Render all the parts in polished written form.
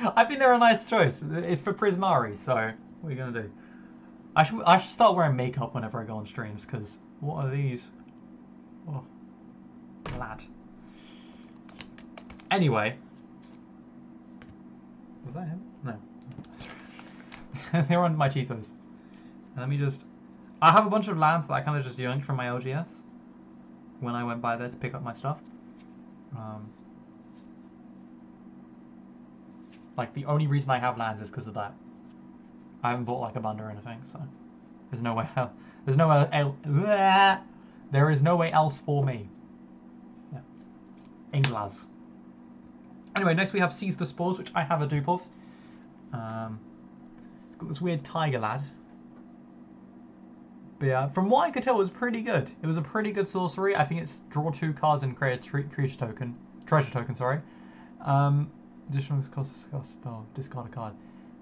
I think they're a nice choice. It's for Prismari, so what are you gonna do? I should start wearing makeup whenever I go on streams, because what are these? Oh, lad. Anyway. Was that him? No. They were under my Cheetos. Let me just... I have a bunch of lands that I kind of just yanked from my LGS when I went by there to pick up my stuff. Like, the only reason I have lands is because of that. I haven't bought like a bund or anything, so there's no way. There's no way. There is no way else for me. Yeah. Inglas. Anyway, next we have Seize the Spores, which I have a dupe of. It's got this weird tiger lad. But yeah, from what I could tell, it was pretty good. It was a pretty good sorcery. I think it's draw 2 cards and create a treasure token. Sorry. Additional cost discard spell, discard a card.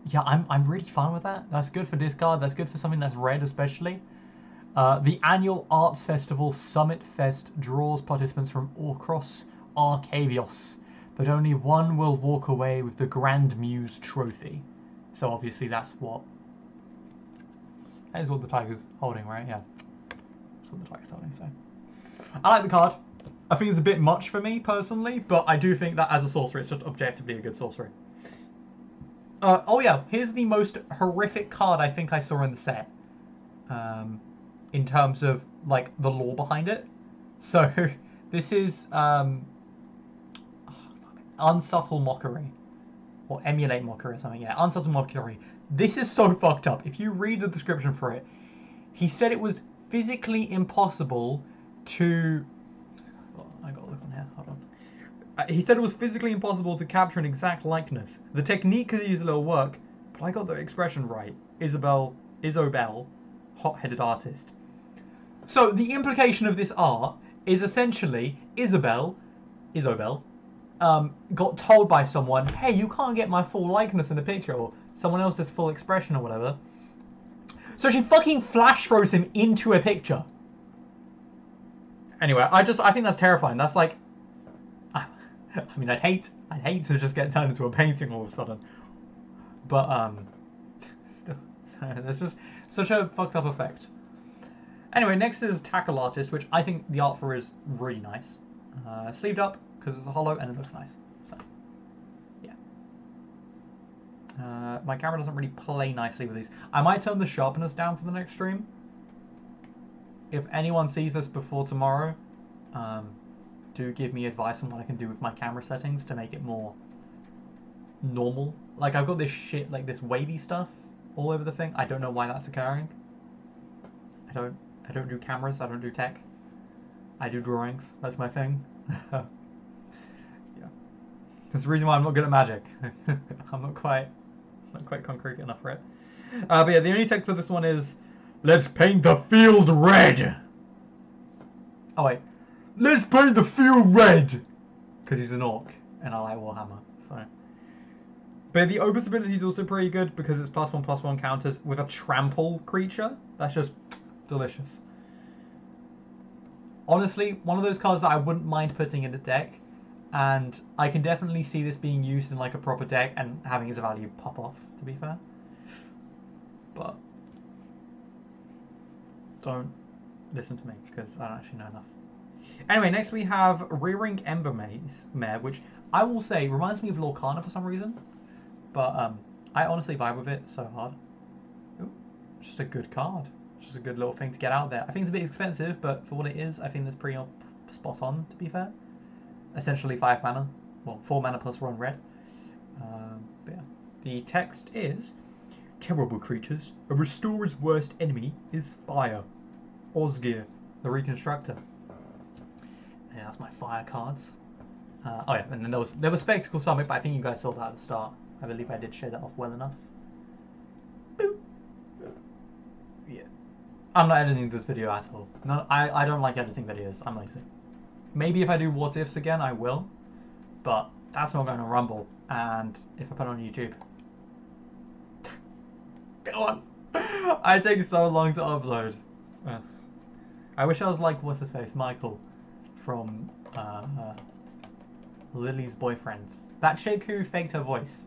Yeah, I'm really fine with that. That's good for discard. That's good for something that's red, especially. The annual Arts Festival Summit Fest draws participants from across Arcavios, but only one will walk away with the Grand Muse trophy. So obviously that is what the tiger's holding, right? Yeah, that's what the tiger's holding. So I like the card. I think it's a bit much for me personally, but I do think that as a sorcery, it's just objectively a good sorcery. Oh yeah, here's the most horrific card I think I saw in the set. In terms of like the lore behind it. So this is Unsubtle Mockery. Or Emulate Mockery or something, yeah. Unsubtle Mockery. This is so fucked up. If you read the description for it, he said it was physically impossible to... Oh, I gotta look on here, hold on. He said it was physically impossible to capture an exact likeness. The technique could use a little work, but I got the expression right. Isobel, hot-headed artist. So the implication of this art is essentially Isobel, got told by someone, hey, you can't get my full likeness in the picture, or someone else's full expression or whatever. So she fucking flash throws him into a picture. Anyway, I think that's terrifying. That's like, I mean, I'd hate to just get turned into a painting all of a sudden. But still, that's just such a fucked up effect. Anyway, next is Tackle Artist, which I think the art for is really nice. Sleeved up because it's a hollow and it looks nice. So, yeah. My camera doesn't really play nicely with these. I might turn the sharpness down for the next stream. If anyone sees this before tomorrow, do give me advice on what I can do with my camera settings to make it more normal. Like, I've got this shit, like this wavy stuff all over the thing. I don't know why that's occurring. I don't do cameras, I don't do tech. I do drawings, that's my thing. Yeah. That's the reason why I'm not good at magic. I'm not quite concrete enough for it. But yeah, the only text of this one is, let's paint the field red! Oh wait. Let's paint the field red! Because he's an orc, and I like Warhammer, so. But the Opus ability is also pretty good because it's +1/+1 counters with a trample creature. That's just delicious. Honestly, one of those cards that I wouldn't mind putting in the deck, and I can definitely see this being used in like a proper deck and having its value pop off, to be fair. But don't listen to me because I don't actually know enough. Anyway, next we have Rearing Embermare, which I will say reminds me of Lorcana for some reason, but I honestly vibe with it so hard. Ooh, just a good card. Just a good little thing to get out there. I think it's a bit expensive, but for what it is, I think that's pretty spot on, to be fair. Essentially 5 mana. Well, 4 mana plus 1 red. But yeah. The text is, terrible creatures, a restorer's worst enemy is fire. Osgir, the Reconstructor. Yeah, that's my fire cards. Oh yeah, and then there was Spectacle Summit, but I think you guys saw that at the start. I believe I did show that off well enough. Boop. Yeah. I'm not editing this video at all. No, I don't like editing videos. I'm lazy. Maybe if I do what ifs again, I will. But that's not going to Rumble. And if I put it on YouTube, go on. I take so long to upload. I wish I was like what's his face, Michael, from Lily's boyfriend. That chick who faked her voice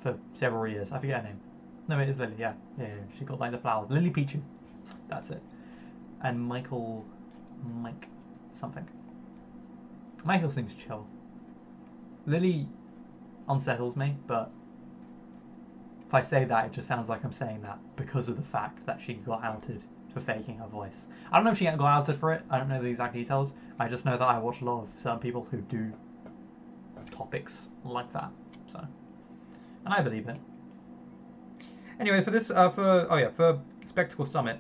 for several years. I forget her name. No, it is Lily. Yeah. She got like the flowers. Lily Pichu. That's it. And Mike something. Michael seems chill. Lily unsettles me, but if I say that, it just sounds like I'm saying that because of the fact that she got outed for faking her voice. I don't know if she got outed for it. I don't know the exact details. I just know that I watch a lot of certain people who do topics like that. So, and I believe it. Anyway, for this, for Spectacle Summit,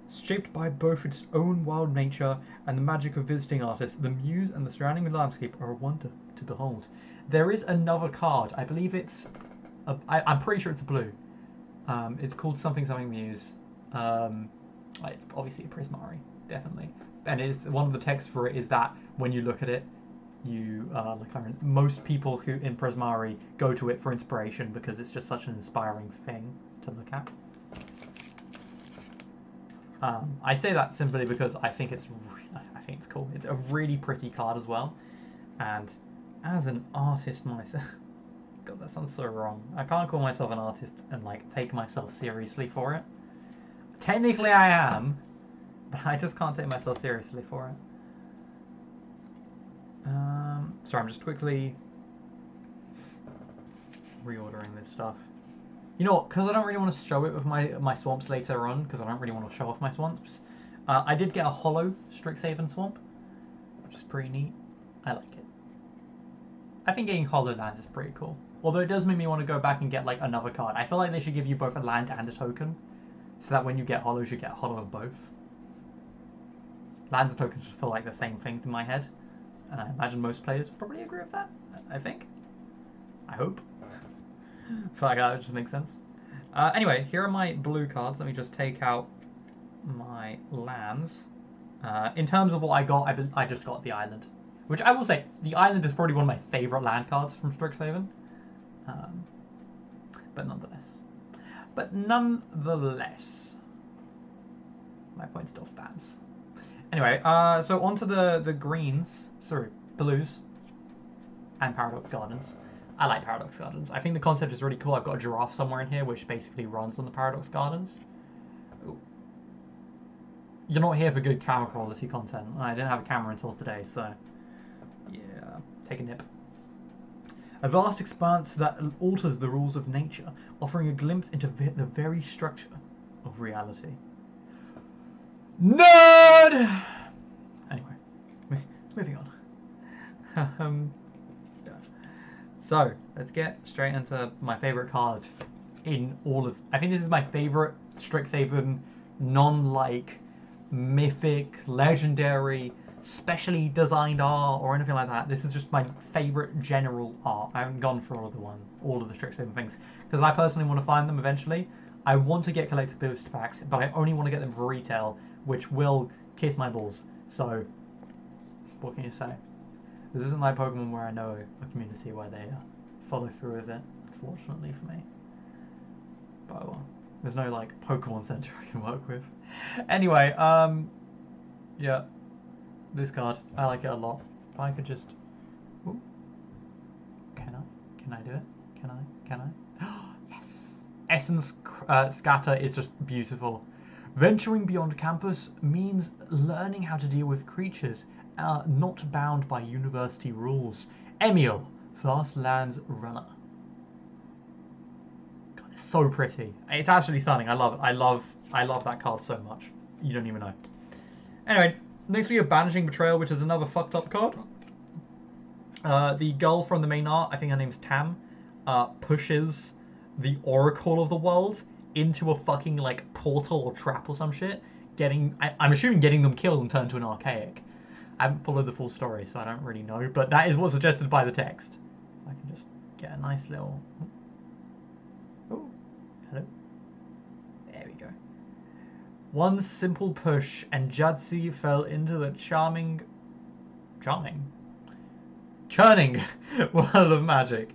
shaped by both its own wild nature and the magic of visiting artists, the muse and the surrounding landscape are a wonder to behold. There is another card. I believe it's, I'm pretty sure it's blue. It's called something muse. It's obviously a Prismari, definitely. And it's one of the texts for it is that when you look at it, you most people who in Prismari go to it for inspiration because it's just such an inspiring thing to look at. I say that simply because I think it's cool. It's a really pretty card as well, and as an artist myself, God, that sounds so wrong. I can't call myself an artist and like take myself seriously for it. Technically, I am, but I just can't take myself seriously for it. Sorry, I'm just quickly reordering this stuff. You know what, because I don't really want to show it with my swamps later on, because I don't really want to show off my swamps, I did get a hollow Strixhaven swamp, which is pretty neat. I like it. I think getting hollow lands is pretty cool. Although it does make me want to go back and get like another card. I feel like they should give you both a land and a token, so that when you get hollows, you get a hollow of both. Lands and tokens just feel like the same thing to my head, and I imagine most players probably agree with that. I think. I hope. I feel like that just makes sense. Anyway, here are my blue cards. Let me just take out my lands. In terms of what I got, I just got the island. Which I will say, the island is probably one of my favourite land cards from Strixhaven. But nonetheless, my point still stands. Anyway, so onto the blues and Paradox Gardens. I like Paradox Gardens. I think the concept is really cool. I've got a giraffe somewhere in here which basically runs on the Paradox Gardens. Ooh. You're not here for good camera quality content. I didn't have a camera until today, so yeah, take a nip. A vast expanse that alters the rules of nature, offering a glimpse into the very structure of reality. Nerd! Anyway, moving on. So, let's get straight into my favourite card in all of... I think this is my favourite Strixhaven non-like mythic, legendary, specially designed art or anything like that. This is just my favourite general art. I haven't gone for all of the Strixhaven things, because I personally want to find them eventually. I want to get collector booster packs, but I only want to get them for retail, which will kiss my balls. So, what can you say? This isn't like Pokemon where I know a community where they follow through with it, fortunately for me. But well, there's no like Pokemon Center I can work with. Anyway, yeah, this card, I like it a lot. If I could just, ooh. Can I do it? Can I? Yes! Essence Scatter is just beautiful. Venturing beyond campus means learning how to deal with creatures not bound by university rules. Emil, Vast Lands Runner. God, it's so pretty. It's absolutely stunning. I love it. I love that card so much. You don't even know. Anyway, next we have Banishing Betrayal, which is another fucked up card. The girl from the main art, I think her name's Tam, pushes the Oracle of the World into a fucking like portal or trap or some shit. I'm assuming getting them killed and turned to an archaic. I haven't followed the full story, so I don't really know, but that is what's suggested by the text. I can just get a nice little... Oh, hello. There we go. One simple push, and Jadzi fell into the churning world of magic.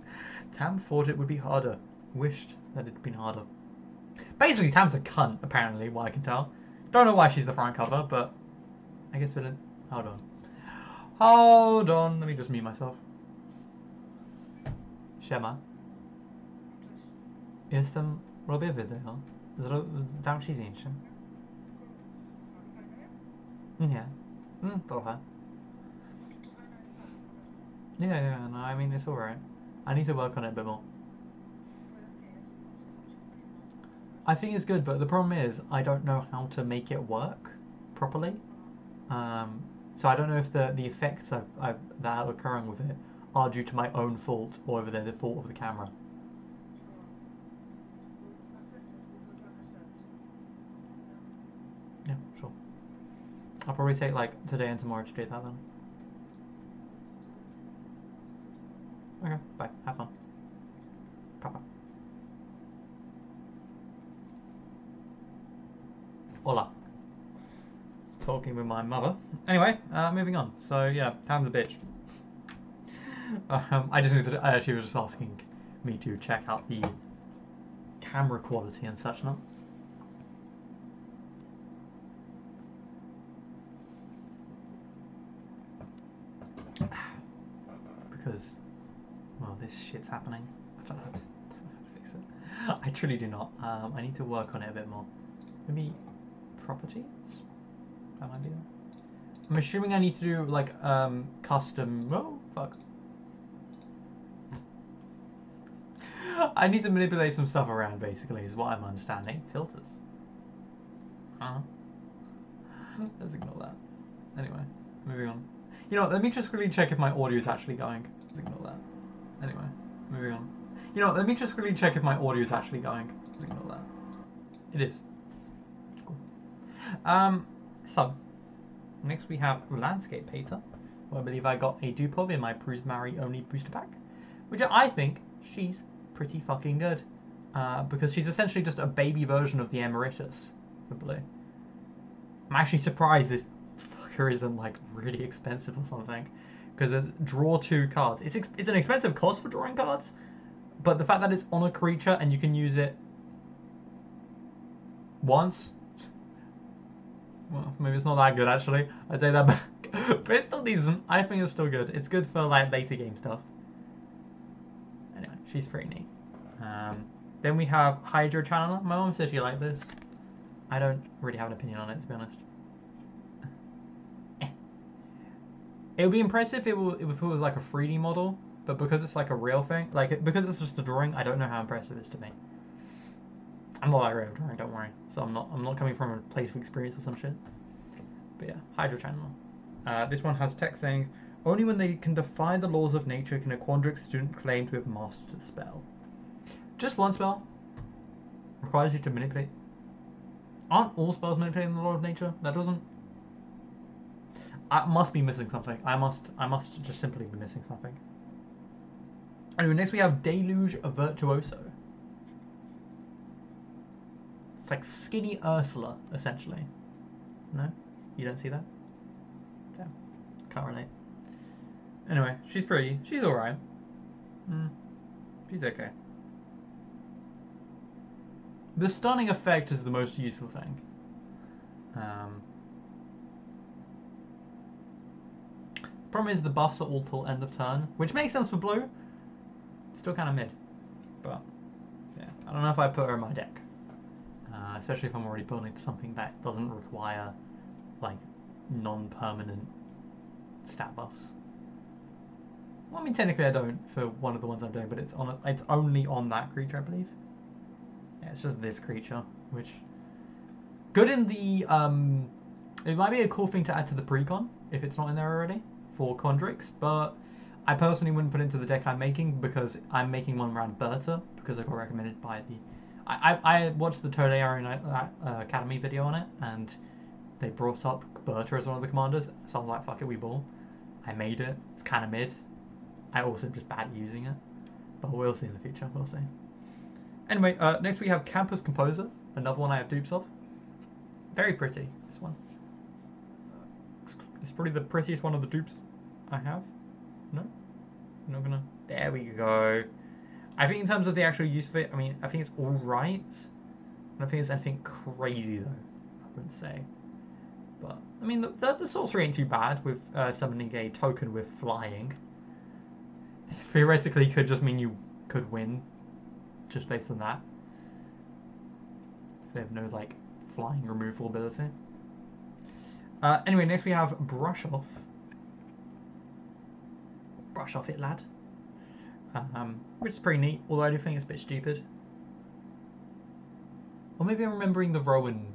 Tam thought it would be harder. Wished that it had been harder. Basically, Tam's a cunt, apparently, what I can tell. Don't know why she's the front cover, but I guess we didn't... Hold on, let me just mute myself. Shema. Jestem, robię wideo. Dam ci zdjęcie. Nie. Trochę. Yeah, no, I mean, it's alright. I need to work on it a bit more. I think it's good, but the problem is I don't know how to make it work properly. Um, so I don't know if the effects that are occurring with it are due to my own fault or whether they're the fault of the camera. Yeah, sure. I'll probably take like today and tomorrow to do that then. Okay, bye. Have fun. Papa. Hola. Talking with my mother. Anyway, moving on. So yeah, Tam's a bitch. I just needed to, she was just asking me to check out the camera quality and such not. Because, well, this shit's happening. I don't know how to fix it. I truly do not. I need to work on it a bit more. Maybe properties? That might be them. I'm assuming I need to do like custom. Oh fuck! I need to manipulate some stuff around. Basically, is what I'm understanding. Filters. Huh? Let's ignore that. Anyway, moving on. You know, let me just quickly check if my audio is actually going. Let's ignore that. Anyway, moving on. You know, let me just quickly check if my audio is actually going. Let's ignore that. It is. Cool. So next we have Landscape Painter, who I believe I got a dupe of in my Prismari only booster pack, which I think she's pretty fucking good, because she's essentially just a baby version of the Emeritus for blue. I'm actually surprised this fucker isn't like really expensive or something, because there's draw 2 cards. It's an expensive cost for drawing cards, but the fact that it's on a creature and you can use it once. Well, maybe it's not that good actually. I'd say that back. But it's still decent. I think it's still good. It's good for like later game stuff. Anyway, she's pretty neat. Then we have Hydro Channeler. My mom says she liked this. I don't really have an opinion on it, to be honest. It would be impressive if it was like a 3D model, but because it's like a real thing, like because it's just a drawing, I don't know how impressive it is to me. I'm not that great at drawing, don't worry. So I'm not coming from a place of experience or some shit. But yeah, Hydro Channeler. This one has text saying, only when they can defy the laws of nature can a Quandrix student claim to have mastered a spell. Just one spell requires you to manipulate. Aren't all spells manipulating the law of nature? That doesn't. I must be missing something. I must just simply be missing something. Anyway, next we have Deluge Virtuoso. It's like skinny Ursula, essentially. No? You don't see that? Yeah. Can't relate. Anyway, she's pretty. She's alright. She's okay. The stunning effect is the most useful thing. Problem is the buffs are all till end of turn, which makes sense for blue. Still kind of mid. But, yeah. I don't know if I put her in my deck. Especially if I'm already building something that doesn't require, like, non-permanent stat buffs. Well, I mean, technically I don't for one of the ones I'm doing, but it's only on that creature, I believe. Yeah, it's just this creature, which good in the it might be a cool thing to add to the precon if it's not in there already for Condrix, but I personally wouldn't put it into the deck I'm making because I'm making one around Berta because I got recommended by the. I watched the Todayarian Academy video on it, and they brought up Berta as one of the commanders, so I was like, fuck it, we ball. I made it. It's kind of mid. I also just bad using it, but we'll see in the future. We'll see. Anyway, next we have Campus Composer, another one I have dupes of. Very pretty, this one. It's probably the prettiest one of the dupes I have. No? I'm not gonna. There we go. I think in terms of the actual use of it, I mean, I think it's alright. I don't think it's anything crazy, though, I wouldn't say. But, I mean, the sorcery ain't too bad with summoning a token with flying. Theoretically, could just mean you could win just based on that. they have no like flying removal ability. Anyway, next we have Brush Off. Brush Off it, lad. Which is pretty neat, although I do think it's a bit stupid. Or maybe I'm remembering the Rowan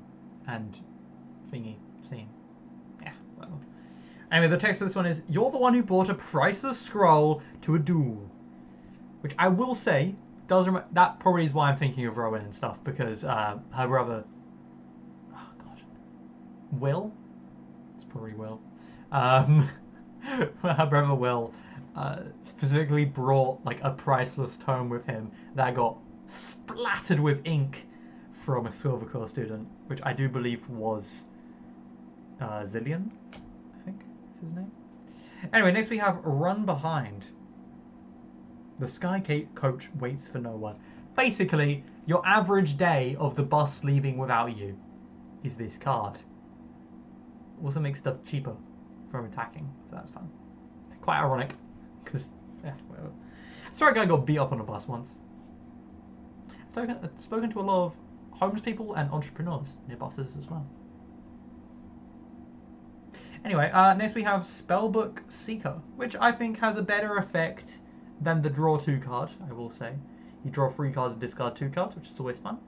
and thingy scene. Yeah, whatever. Anyway, the text for this one is, "You're the one who brought a priceless scroll to a duel." Which I will say, that probably is why I'm thinking of Rowan and stuff, because her brother... Oh, God. Will? It's probably Will. Her brother Will specifically brought like a priceless tome with him that got splattered with ink from a Silvercore student, which I do believe was Zillion, I think is his name. Anyway, next we have Run Behind. The Sky Coach waits for no one. Basically, your average day of the bus leaving without you is this card. Also makes stuff cheaper from attacking, so that's fun. Quite ironic, because, yeah, whatever. Sorry, guy got beat up on a bus once. I've spoken to a lot of homeless people and entrepreneurs near buses as well. Anyway, next we have Spellbook Seeker, which I think has a better effect than the Draw 2 card, I will say. You draw 3 cards and discard 2 cards, which is always fun.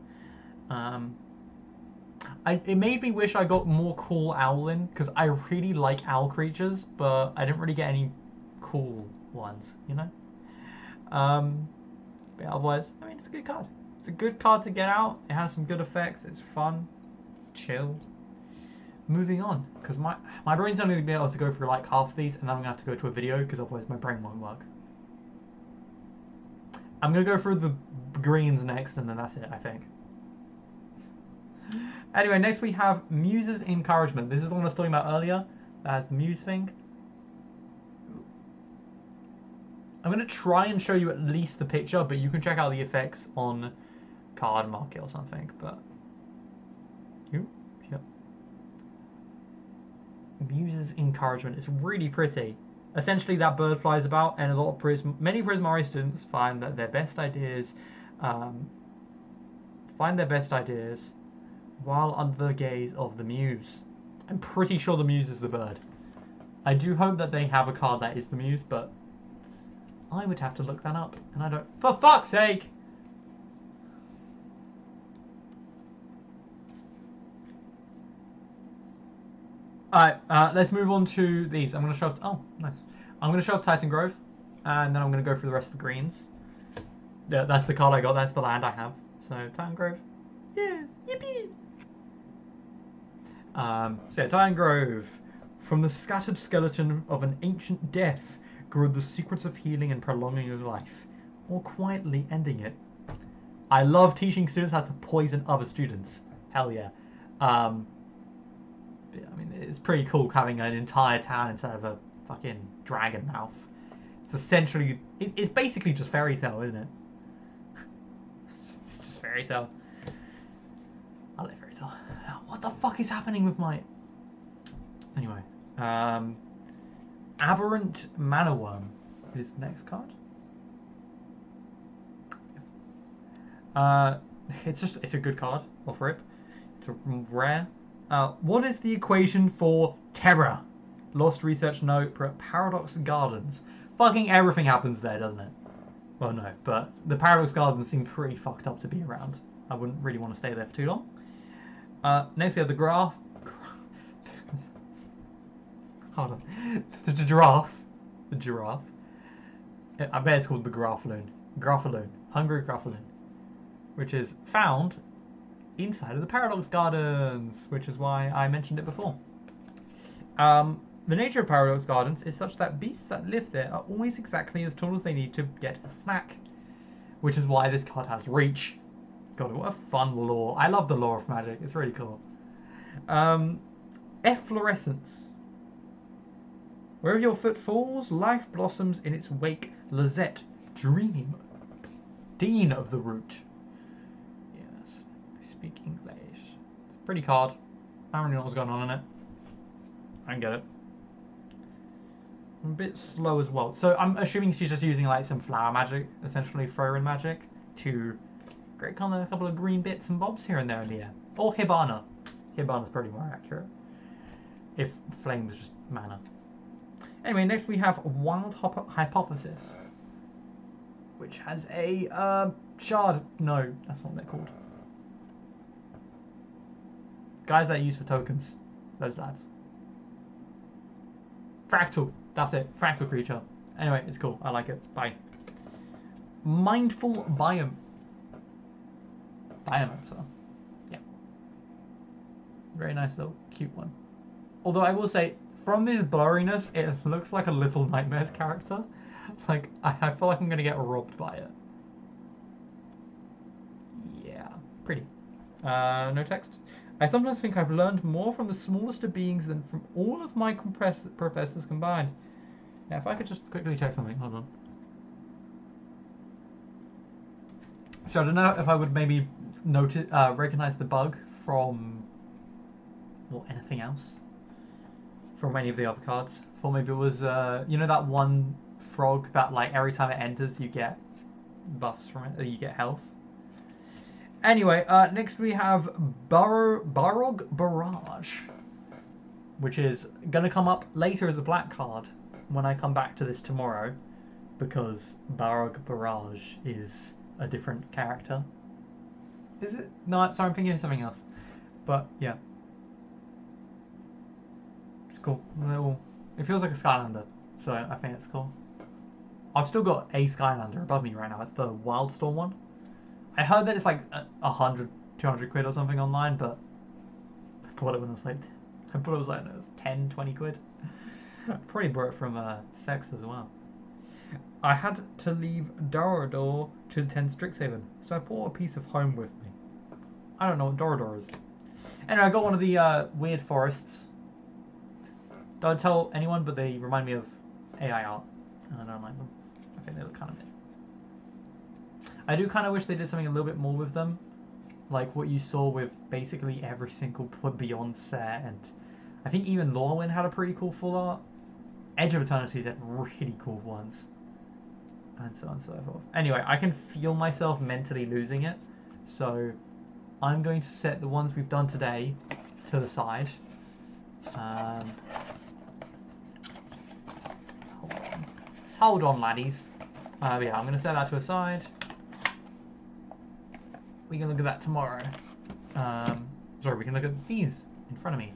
It made me wish I got more cool Owlin, because I really like owl creatures, but I didn't really get any cool ones, you know? But otherwise, I mean, it's a good card. It's a good card to get out. It has some good effects. It's fun. It's chill. Moving on, because my brain's only going to be able to go through like half of these, and then I'm going to have to go to a video, because otherwise my brain won't work. I'm going to go through the greens next, and then that's it, I think. Anyway, next we have Muse's Encouragement. This is the one I was talking about earlier. That has the Muse thing. I'm going to try and show you at least the picture, but you can check out the effects on Card Market or something. But yep. Muse's Encouragement. It's really pretty. Essentially, that bird flies about, and many Prismari students find their best ideas while under the gaze of the Muse. I'm pretty sure the Muse is the bird. I do hope that they have a card that is the Muse, but I would have to look that up, and I don't. For fuck's sake! Alright, let's move on to these. I'm going to show off... Oh, nice. I'm going to show off Titan Grove, and then I'm going to go through the rest of the greens. Yeah, that's the card I got. That's the land I have. So, Titan Grove. Yeah, yippee! So yeah, Titan Grove. From the scattered skeleton of an ancient death grew the secrets of healing and prolonging your life, or quietly ending it. I love teaching students how to poison other students. Hell yeah. I mean, it's pretty cool having an entire town instead of a fucking dragon mouth. It's essentially, it's basically just fairy tale, isn't it? It's just fairy tale. I like fairy tale. What the fuck is happening with my... Anyway. Aberrant Mana Worm is the next card. It's a good card, off rip. It's a rare. What is the equation for terror? Lost research note, Paradox Gardens. Fucking everything happens there, doesn't it? Well, no, but the Paradox Gardens seem pretty fucked up to be around. I wouldn't really want to stay there for too long. Next we have the Graph. Hold on. The giraffe. The giraffe. I bet it's called the Graphaloon. Graphaloon. Hungry Graphaloon. Which is found inside of the Paradox Gardens, which is why I mentioned it before. The nature of Paradox Gardens is such that beasts that live there are always exactly as tall as they need to get a snack, which is why this card has reach. God, what a fun lore. I love the lore of Magic. It's really cool. Efflorescence. Wherever your foot falls, life blossoms in its wake. Lizette, dream. Dean of the Root. Yes, I speak English. It's a pretty card. I don't really know what's going on in it. I can get it. I'm a bit slow as well. So I'm assuming she's just using like some flower magic, essentially throw-in magic, to Great kind of a couple of green bits and bobs here and there in the air. Or Hibana. Hibana's probably more accurate. If flame was just mana. Anyway, next we have Wild Hypothesis, which has a shard. No, that's not what they're called. Guys that are used for tokens. Those lads. Fractal. That's it. Fractal creature. Anyway, it's cool. I like it. Bye. Mindful Biomancer. Yeah. Very nice little cute one. Although I will say, from this blurriness, it looks like a Little Nightmares character. Like, I feel like I'm going to get robbed by it. Yeah. Pretty. No text. I sometimes think I've learned more from the smallest of beings than from all of my professors combined. Yeah, if I could just quickly check something. Hold on. So I don't know if I would maybe recognize the bug from, well, anything else from any of the other cards. For maybe it was you know that one frog that like every time it enters you get buffs from it, or you get health. Anyway, next we have Barog Barrage, which is gonna come up later as a black card when I come back to this tomorrow, because Barog Barrage is a different character. Is it? No, sorry, I'm thinking of something else. But yeah, it's cool. It feels like a Skylander, so I think it's cool. I've still got a Skylander above me right now. It's the Wildstorm one. I heard that it's like 100, 200 quid or something online, but I bought it when it was like, I thought it was like 10, 20 quid. Probably bought it from Sex as well. I had to leave Dorador to attend Strixhaven, so I brought a piece of home with me. I don't know what Dorador is. Anyway, I got one of the weird forests. Don't tell anyone, but they remind me of AI art, and I don't like them. I think they look kind of mid. I do kind of wish they did something a little bit more with them, like what you saw with basically every single Beyond set, and I think even Lorwyn had a pretty cool full art. Edge of Eternity's had really cool ones, and so on and so forth. Anyway, I can feel myself mentally losing it, so I'm going to set the ones we've done today to the side. Hold on, laddies. Yeah, I'm going to set that to a side. We can look at that tomorrow. Sorry, we can look at these in front of me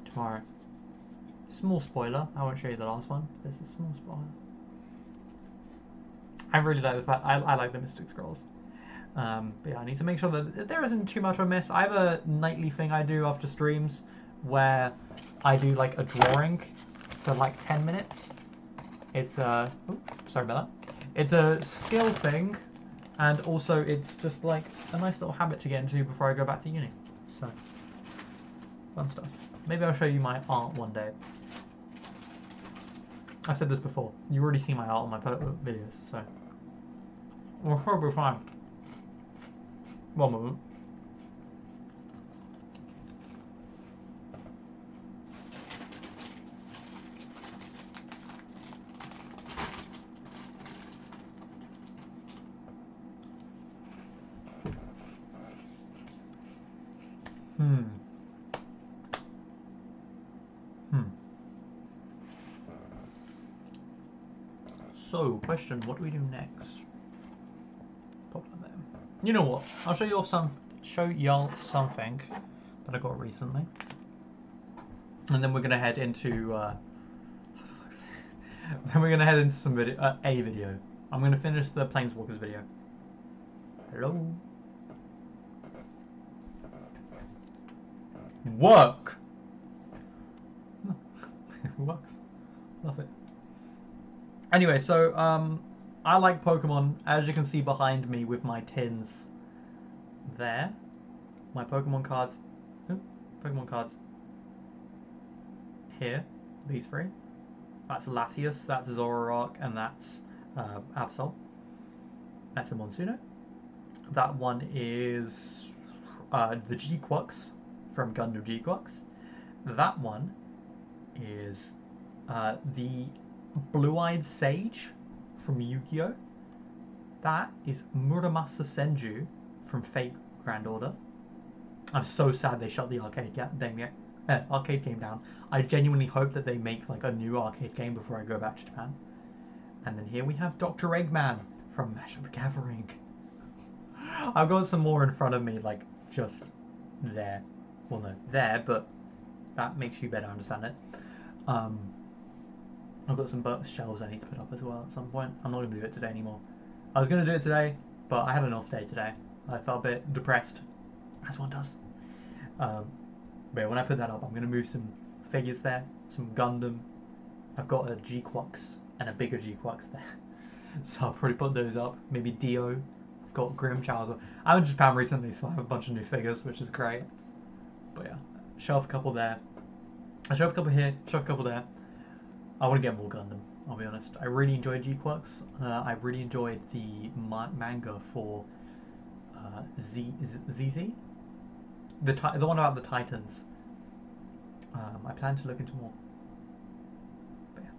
tomorrow. Small spoiler. I won't show you the last one. There's a small spoiler. I really like the fact I like the Mystic Scrolls. But yeah, I need to make sure that there isn't too much of a mess. I have a nightly thing I do after streams where I do like a drawing for like 10 minutes. It's sorry about that. It's a skill thing, and also it's just like a nice little habit to get into before I go back to uni. So fun stuff. Maybe I'll show you my art one day. I said this before. You already see my art on my videos, so we'll probably be fine. One moment. So, question, what do we do next? Pop that there. You know what? I'll show y'all something that I got recently. And then we're gonna head into then we're gonna head into some video a video. I'm gonna finish the Planeswalkers video. Hello. Work. It works. Love it. Anyway, so I like Pokemon, as you can see behind me with my tins there. My Pokemon cards. Pokemon cards. Here. These three. That's Latias, that's Zoroark, and that's Absol. That's a Monsuno. That one is the G-Quux from Gundam G-Quux. That one is the Blue-Eyed Sage from Yu-Gi-Oh! That is Muramasa Senju from Fate Grand Order. I'm so sad they shut the arcade game down. I genuinely hope that they make like a new arcade game before I go back to Japan. And then here we have Dr. Eggman from Magic the Gathering. I've got some more in front of me, like just there. Well, no, there, but that makes you better understand it. I've got some shelves I need to put up as well at some point. I'm not going to do it today anymore. I was going to do it today, but I had an off day today. I felt a bit depressed, as one does. But yeah, when I put that up, I'm going to move some figures there, some Gundam. I've got a G-Quux and a bigger G-Quux there. So I'll probably put those up. Maybe Dio. I've got Grim Chowser. I went to Japan recently, so I have a bunch of new figures, which is great. But yeah, shelf a couple there. I shelf a couple here, shelf a couple there. I want to get more Gundam, I'll be honest. I really enjoyed G-Quux. I really enjoyed the manga for ZZ? The one about the Titans. I plan to look into more. But yeah.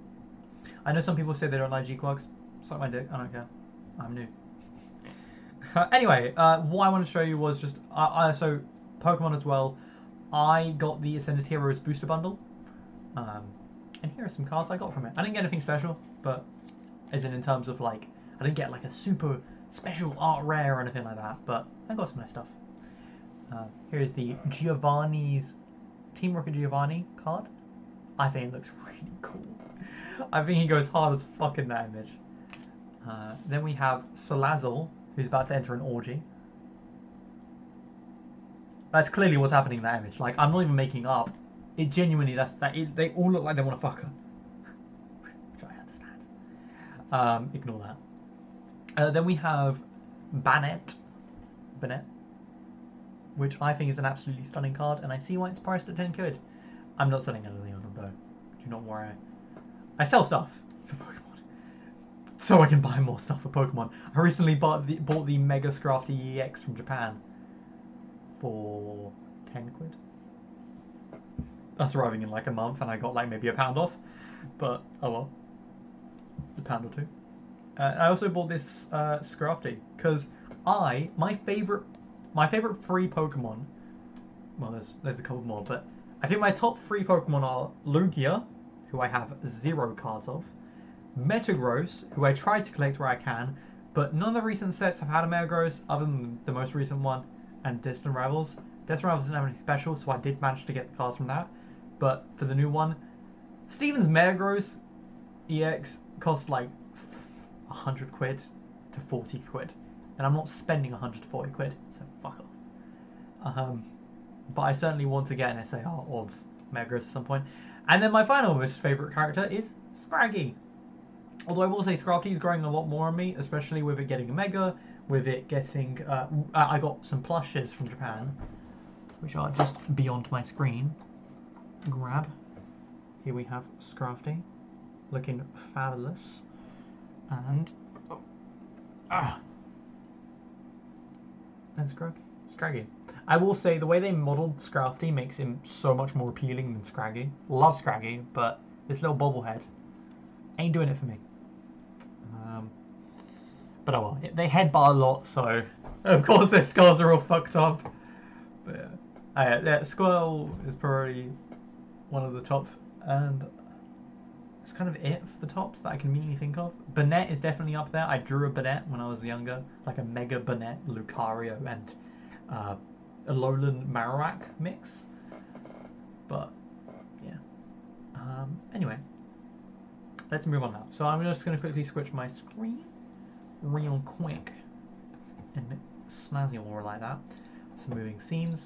I know some people say they don't like G-Quux. Suck my dick, I don't care. I'm new. Anyway, what I want to show you was just... so, Pokemon as well. I got the Ascended Heroes booster bundle. And here are some cards I got from it. I didn't get anything special, but as in terms of like, I didn't get like a super special art rare or anything like that, but I got some nice stuff. Here's the Giovanni's Team Rocket Giovanni card. I think it looks really cool. I think he goes hard as fuck in that image. Then we have Salazzle, who's about to enter an orgy. That's clearly what's happening in that image. Like, I'm not even making up. It genuinely, they all look like they want to fuck her. Which I understand. Ignore that. Then we have Banette, which I think is an absolutely stunning card, and I see why it's priced at 10 quid. I'm not selling anything on them though. Do not worry. I sell stuff for Pokemon, so I can buy more stuff for Pokemon. I recently bought the Mega Scrafty EX from Japan for 10 quid. That's arriving in like a month, and I got like maybe £1 off, but oh well, £1 or two. I also bought this Scrafty because my favorite free Pokemon. Well, there's a couple more, but I think my top 3 Pokemon are Lugia, who I have 0 cards of, Metagross, who I tried to collect where I can, but none of the recent sets have had a Metagross other than the most recent one, and Distant Rivals. Distant Rivals didn't have anything special, so I did manage to get the cards from that. But for the new one, Steven's Metagross EX cost like 100 quid to 40 quid. And I'm not spending 100 to 40 quid, so fuck off. But I certainly want to get an SAR of Metagross at some point. And then my final most favourite character is Scraggy. Although I will say Scrafty is growing a lot more on me, especially with it getting a Mega, with it getting... I got some plushes from Japan, which are just beyond my screen. Grab. Here we have Scrafty, looking fabulous. And... and Scraggy. I will say the way they modelled Scrafty makes him so much more appealing than Scraggy. Love Scraggy, but this little bobblehead ain't doing it for me. But oh well, they headbutt a lot, so of course their skulls are all fucked up. But yeah, Squirtle is probably one of the top, and it's kind of it for the tops that I can immediately think of. Banette is definitely up there. I drew a Banette when I was younger, like a Mega Banette, Lucario, and a Alolan Marowak mix. But yeah. Anyway, let's move on now. So I'm just going to quickly switch my screen real quick and snazzy or like that. So moving scene.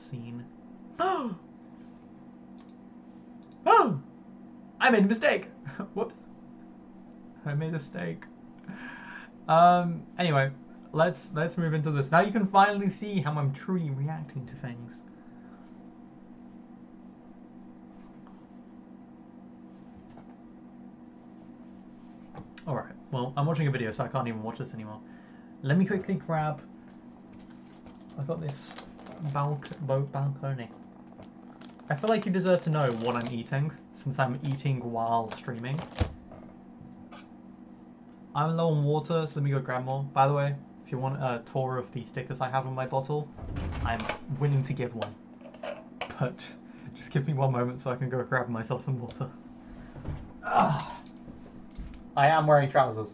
Oh! Oh! I made a mistake! Whoops. I made a mistake. Anyway, let's move into this. Now you can finally see how I'm truly reacting to things. Alright, well, I'm watching a video, so I can't even watch this anymore. Let me quickly grab... I've got this balcony. I feel like you deserve to know what I'm eating, since I'm eating while streaming. I'm low on water, so let me go grab more. By the way, If you want a tour of the stickers I have on my bottle, I'm willing to give one. But just give me one moment so I can go grab myself some water. Ah, I am wearing trousers.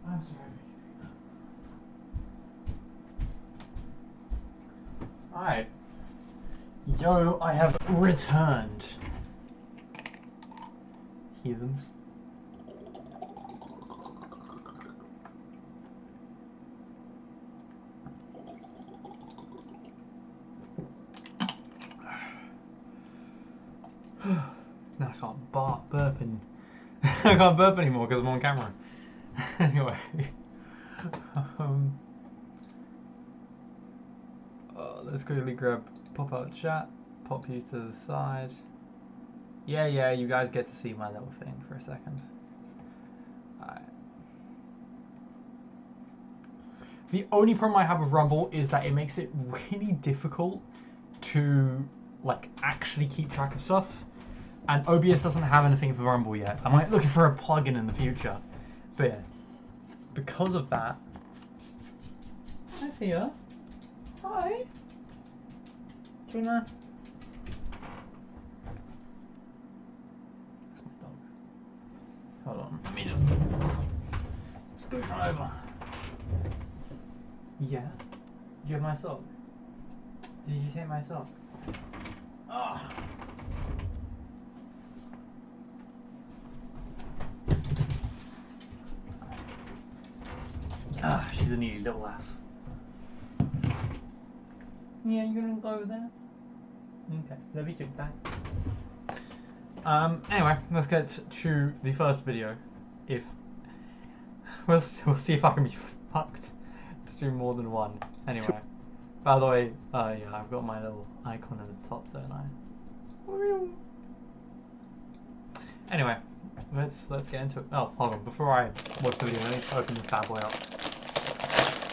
I'm sorry I made you do that. Alright. Yo, I have returned. Heathens. Now I can't burp and I can't burp anymore because I'm on camera. Anyway, let's quickly pop out chat, pop you to the side. Yeah, you guys get to see my little thing for a second. Alright. The only problem I have with Rumble is that it makes it really difficult to like actually keep track of stuff. And OBS doesn't have anything for Rumble yet. I'm like looking for a plugin in the future. But yeah, because of that. Hi Thea. Hi. Do you wanna? That's my dog. Hold on, let me just scoot on over. Yeah. Did you have my sock? Did you take my sock? Ah. Ah, she's a needy little ass. Yeah, you're gonna go over there? Okay, love you too, bye. Anyway, let's get to the first video. If we'll see if I can be fucked to do more than one. Anyway, by the way, yeah, I've got my little icon at the top, don't I? Anyway, let's get into it. Oh, hold on. Before I watch the video, let me open this bad boy up.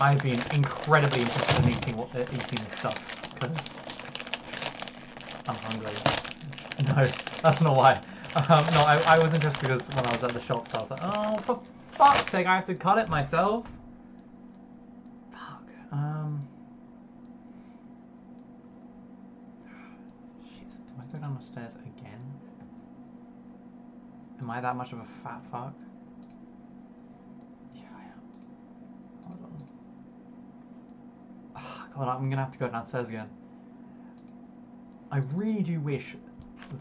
I've been incredibly interested in eating this stuff because I'm hungry. No, that's not why. No, I was interested because when I was at the shops, I was like, oh, for fuck's sake, I have to cut it myself. Fuck. Shit. Do I go down the stairs again? Am I that much of a fat fuck? Yeah, I am. Hold on. Oh, God, I'm gonna have to go downstairs again. I really do wish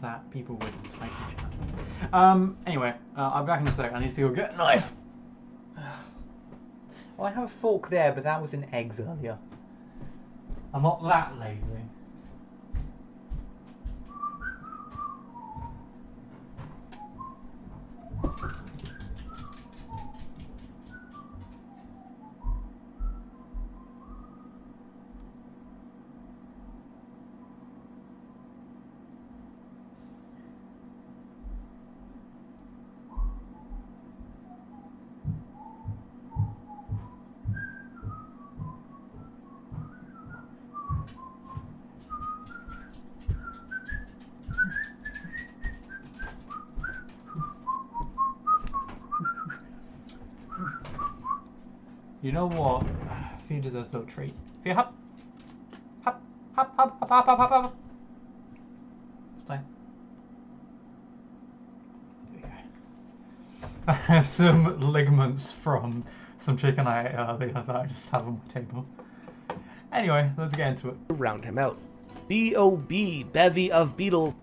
that people would like the chat. Anyway, I'll be back in a sec. I need to go get a knife. Well, I have a fork there, but that was in eggs earlier. I'm not that lazy. You know what? Fia deserves a little treat. Fia, hop. Hop, hop, hop, hop, hop, hop, hop, hop. Stay. There we go. I have some ligaments from some chicken I ate earlier that I just have on my table. Anyway, let's get into it. Round him out. B.O.B. Bevy of beetles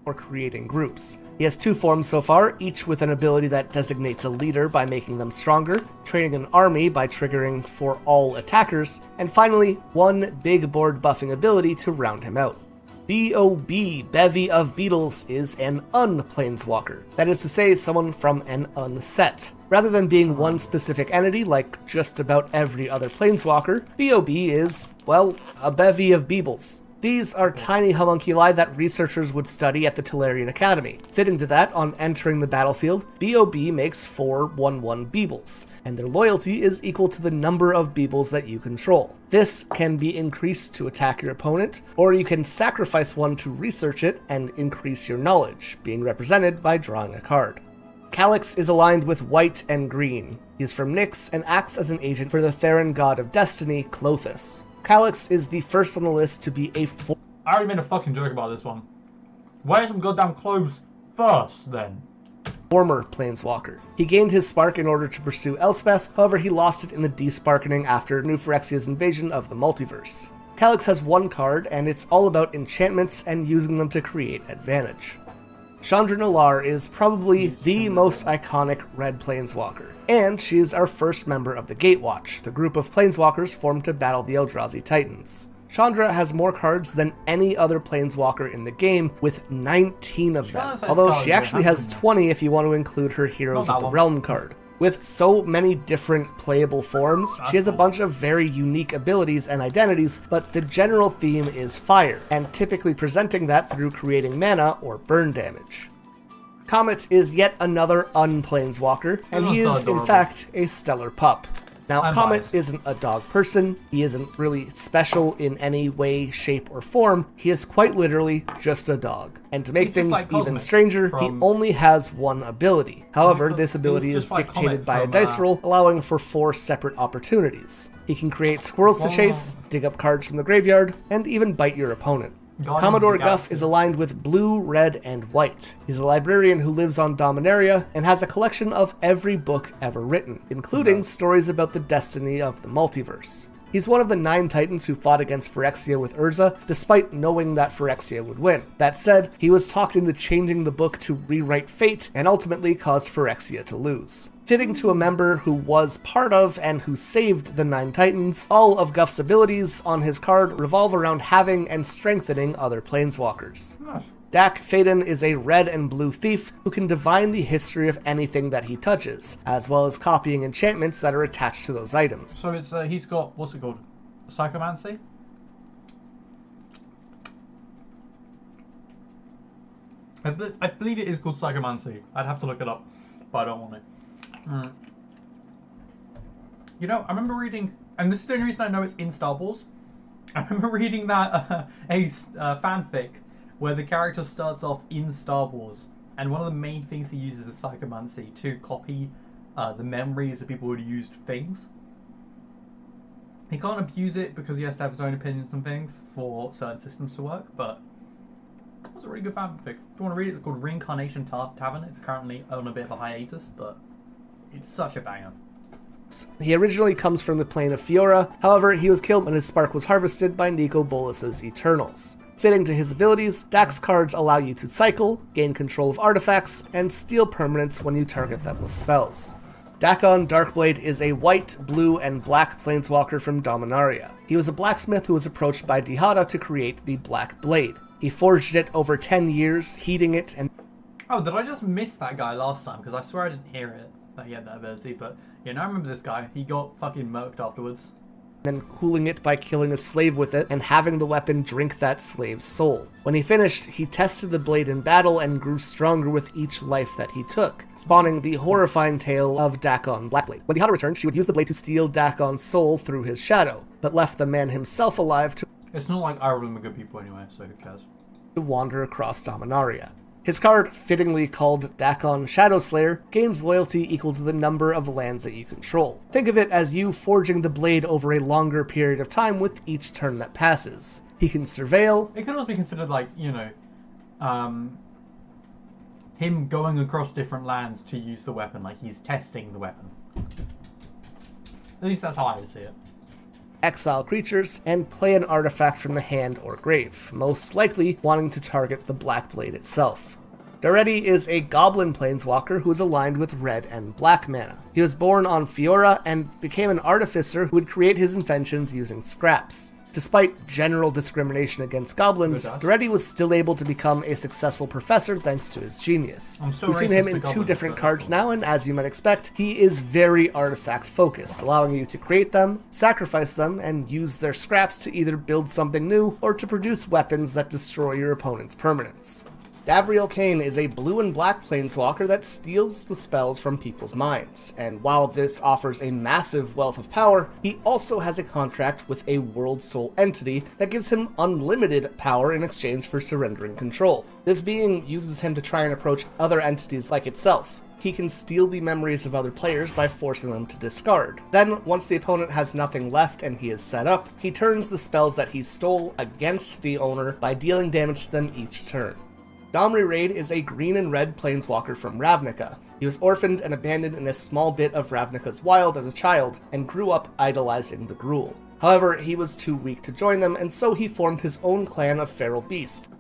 or creating groups. He has 2 forms so far, each with an ability that designates a leader by making them stronger, training an army by triggering for all attackers, and finally, 1 big board buffing ability to round him out. B.O.B. Bevy of Beetles is an un-planeswalker. That is to say, someone from an unset. Rather than being one specific entity like just about every other planeswalker, B.O.B. is, well, a bevy of Beebles. These are tiny homunculi that researchers would study at the Tolarian Academy. Fitting to that, on entering the battlefield, B.O.B. makes 4 1/1 Beebles, and their loyalty is equal to the number of Beebles that you control. This can be increased to attack your opponent, or you can sacrifice one to research it and increase your knowledge, being represented by drawing a card. Calyx is aligned with white and green. He is from Nyx and acts as an agent for the Theran god of destiny, Clothis. Calyx is the first on the list to be a I already made a fucking joke about this one. Wear some goddamn clothes first, then. former planeswalker. He gained his spark in order to pursue Elspeth, however he lost it in the desparkening after New Phyrexia's invasion of the multiverse. Calyx has 1 card, and it's all about enchantments and using them to create advantage. Chandra Nalaar is probably the most iconic red planeswalker, and she is our first member of the Gatewatch, the group of planeswalkers formed to battle the Eldrazi Titans. Chandra has more cards than any other planeswalker in the game, with 19 of them, although she actually has 20 if you want to include her Heroes of the Realm card. With so many different playable forms, she has a bunch of very unique abilities and identities, but the general theme is fire, and typically presenting that through creating mana or burn damage. Comet is yet another unplaneswalker, and he is in fact a stellar pup. Now, Comet isn't a dog person, he isn't really special in any way, shape, or form, he is quite literally just a dog. And to make things even stranger, he only has 1 ability. However, this ability is dictated by a dice roll, allowing for 4 separate opportunities. He can create squirrels to chase, dig up cards from the graveyard, and even bite your opponent. Commodore Guff is aligned with blue, red, and white. He's a librarian who lives on Dominaria and has a collection of every book ever written, including stories about the destiny of the multiverse. He's one of the 9 Titans who fought against Phyrexia with Urza, despite knowing that Phyrexia would win. That said, he was talked into changing the book to rewrite fate, and ultimately caused Phyrexia to lose. Fitting to a member who was part of and who saved the 9 Titans, all of Guff's abilities on his card revolve around having and strengthening other planeswalkers. Dak Faden is a red and blue thief who can divine the history of anything that he touches, as well as copying enchantments that are attached to those items. So it's he's got, what's it called? Psychomancy? I believe it is called Psychomancy. I'd have to look it up, but I don't want it. You know, I remember reading, and this is the only reason I know it's in Star Wars. I remember reading that fanfic where the character starts off in Star Wars, and one of the main things he uses is Psychomancy to copy the memories of people who had used things. He can't abuse it because he has to have his own opinions on things for certain systems to work, but it was a really good fanfic. If you want to read it, it's called Reincarnation Tavern. It's currently on a bit of a hiatus, but it's such a banger. He originally comes from the plane of Fiora, however, he was killed when his spark was harvested by Nico Bolas's Eternals. Fitting to his abilities, Dak's cards allow you to cycle, gain control of artifacts, and steal permanents when you target them with spells. Dakon Darkblade is a white, blue, and black planeswalker from Dominaria. He was a blacksmith who was approached by Dihada to create the Black Blade. He forged it over 10 years, heating it and... Oh, did I just miss that guy last time? Because I swear I didn't hear it, that he had that ability, but... Yeah, now I remember this guy. He got fucking murked afterwards. Then cooling it by killing a slave with it and having the weapon drink that slave's soul. When he finished, he tested the blade in battle and grew stronger with each life that he took, spawning the horrifying tale of Dakon Blackblade. When Dihada returned, she would use the blade to steal Dakon's soul through his shadow, but left the man himself alive to... It's not like either of them are good people anyway, so who cares? ...wander across Dominaria. His card, fittingly called Dakon Shadowslayer, gains loyalty equal to the number of lands that you control. Think of it as you forging the blade over a longer period of time with each turn that passes. He can surveil. It could also be considered like, you know, him going across different lands to use the weapon, like he's testing the weapon. At least that's how I would see it. Exile creatures, and play an artifact from the hand or grave, most likely wanting to target the Black Blade itself. Daretti is a goblin planeswalker who is aligned with red and black mana. He was born on Fiora and became an artificer who would create his inventions using scraps. Despite general discrimination against goblins, Daretti was still able to become a successful professor thanks to his genius. We've seen him in two different cards now, and as you might expect, he is very artifact-focused, allowing you to create them, sacrifice them, and use their scraps to either build something new or to produce weapons that destroy your opponent's permanents. Davriel Kane is a blue and black planeswalker that steals the spells from people's minds, and while this offers a massive wealth of power, he also has a contract with a World Soul entity that gives him unlimited power in exchange for surrendering control. This being uses him to try and approach other entities like itself. He can steal the memories of other players by forcing them to discard. Then, once the opponent has nothing left and he is set up, he turns the spells that he stole against the owner by dealing damage to them each turn. Domri Raid is a green and red planeswalker from Ravnica. He was orphaned and abandoned in a small bit of Ravnica's wild as a child, and grew up idolizing the Gruul. However, he was too weak to join them, and so he formed his own clan of feral beasts.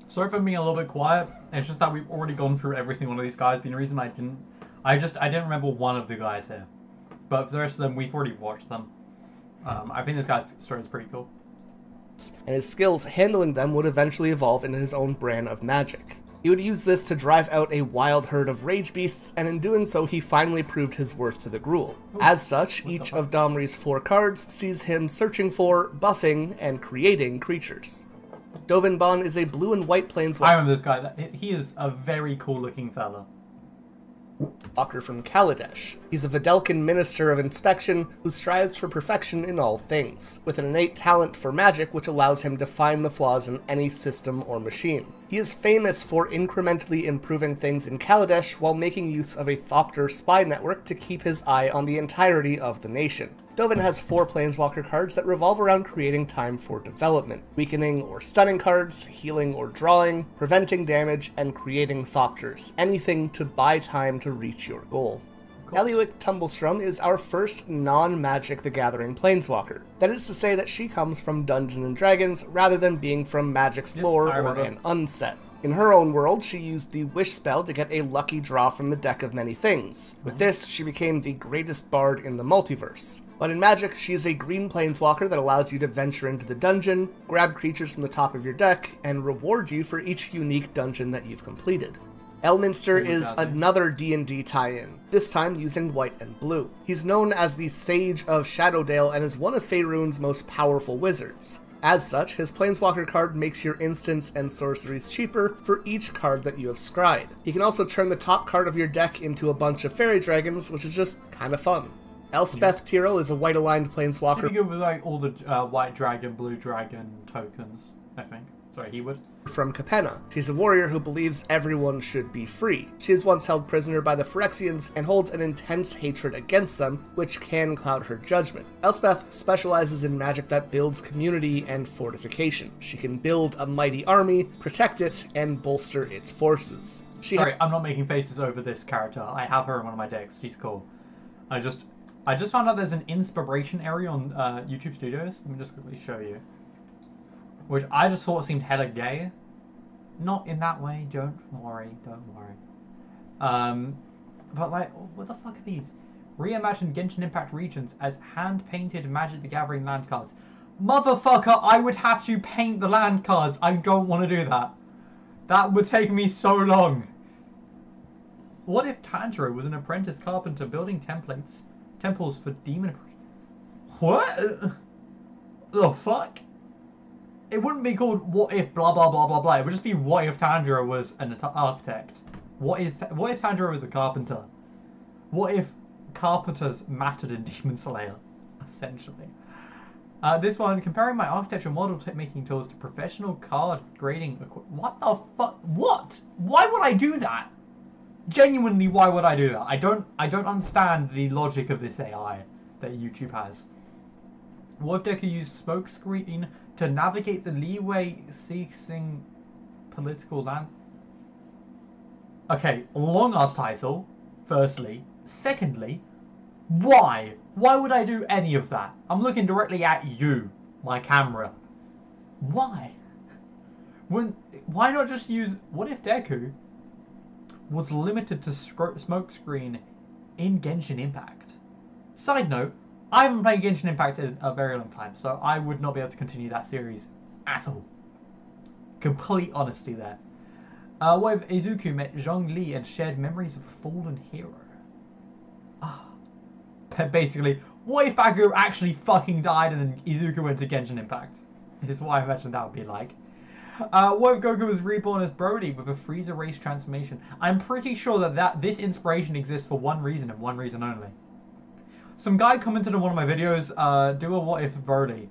Sorry for being a little bit quiet, it's just that we've already gone through every single one of these guys. The reason I didn't remember one of the guys here. But for the rest of them, we've already watched them. I think this guy's story is pretty cool. And his skills handling them would eventually evolve into his own brand of magic. He would use this to drive out a wild herd of rage beasts, and in doing so he finally proved his worth to the Gruul. As such, each of Domri's 4 cards sees him searching for, buffing, and creating creatures. Dovin Bond is a blue and white planeswalker. I remember this guy. He is a very cool looking fella. From Kaladesh. He's a Videlkin Minister of Inspection who strives for perfection in all things, with an innate talent for magic which allows him to find the flaws in any system or machine. He is famous for incrementally improving things in Kaladesh while making use of a Thopter spy network to keep his eye on the entirety of the nation. Dovin has 4 planeswalker cards that revolve around creating time for development, weakening or stunning cards, healing or drawing, preventing damage, and creating Thopters, anything to buy time to reach your goal. Cool. Eliwick Tumblestrum is our first non-Magic the Gathering planeswalker. That is to say that she comes from Dungeons & Dragons rather than being from Magic's lore or an unset. In her own world, she used the Wish spell to get a lucky draw from the deck of many things. With this, she became the greatest bard in the multiverse. But in Magic, she is a green planeswalker that allows you to venture into the dungeon, grab creatures from the top of your deck, and rewards you for each unique dungeon that you've completed. Elminster is another D&D tie-in, this time using white and blue. He's known as the Sage of Shadowdale and is one of Faerun's most powerful wizards. As such, his Planeswalker card makes your instants and sorceries cheaper for each card that you have scryed. He can also turn the top card of your deck into a bunch of fairy dragons, which is just kind of fun. Elspeth Tyrell is a white-aligned planeswalker. She'd be good with like all the white dragon, blue dragon tokens, I think. Sorry, he would. From Capenna. She's a warrior who believes everyone should be free. She is once held prisoner by the Phyrexians and holds an intense hatred against them, which can cloud her judgment. Elspeth specializes in magic that builds community and fortification. She can build a mighty army, protect it, and bolster its forces. Sorry, I'm not making faces over this character. I have her in one of my decks. She's cool. I just found out there's an inspiration area on YouTube Studios. Let me just quickly show you. Which I just thought seemed hella gay. Not in that way, don't worry. But like, what the fuck are these? Reimagined Genshin Impact regions as hand-painted Magic the Gathering land cards. Motherfucker, I would have to paint the land cards. I don't want to do that. That would take me so long. What if Tanjiro was an apprentice carpenter building temples for demon... What? The fuck? It wouldn't be called what if blah blah blah blah blah. It would just be what if Tanjiro was an architect. What if Tanjiro was a carpenter? What if carpenters mattered in Demon Slayer? Essentially. This one, comparing my architecture model making tools to professional card grading equipment. What the fuck? What? Why would I do that? Genuinely, why would I do that? I don't understand the logic of this AI that YouTube has. What if Deku used smokescreen to navigate the leeway seeking political land? Okay, long ass title, firstly. Secondly, why? Why would I do any of that? I'm looking directly at you, my camera. Why? Why not just use... What if Deku was limited to smokescreen in Genshin Impact? Side note, I haven't played Genshin Impact in a very long time, so I would not be able to continue that series at all. Complete honesty there. What if Izuku met Zhongli and shared memories of a fallen hero? Basically, what if Bagu actually fucking died and then Izuku went to Genshin Impact? Is what I imagine that would be like. What if Goku was reborn as Brody with a Frieza race transformation? I'm pretty sure that this inspiration exists for one reason and one reason only. Some guy commented on one of my videos, do a what if Brody.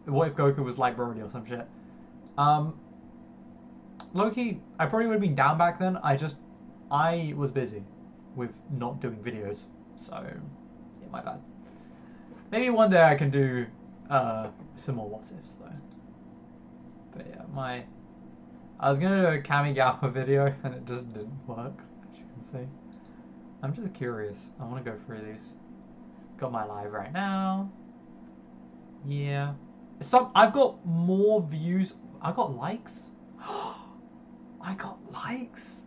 What if Goku was like Brody or some shit. Low-key, I probably would have been down back then. I was busy with not doing videos. So, yeah, my bad. Maybe one day I can do some more what ifs though. But yeah, I was gonna do a Kamigawa video and it just didn't work, as you can see. I'm just curious. I want to go through these. Got my live right now. Yeah. I've got more views. I got likes. I got likes.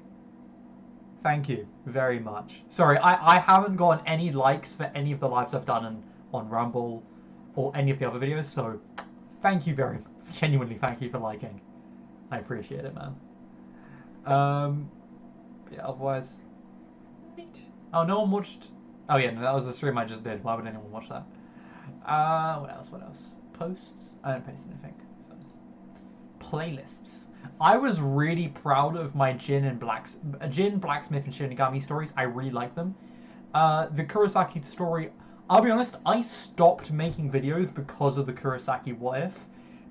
Thank you very much. Sorry, I haven't gotten any likes for any of the lives I've done on Rumble or any of the other videos, so thank you genuinely thank you for liking. I appreciate it, man. Yeah, otherwise... Neat. Oh, no one watched... Oh yeah, no, that was the stream I just did. Why would anyone watch that? What else? Posts? I don't post anything. So. Playlists. I was really proud of my Jin, Blacksmith, and Shinigami stories. I really like them. The Kurosaki story, I'll be honest, I stopped making videos because of the Kurosaki what if.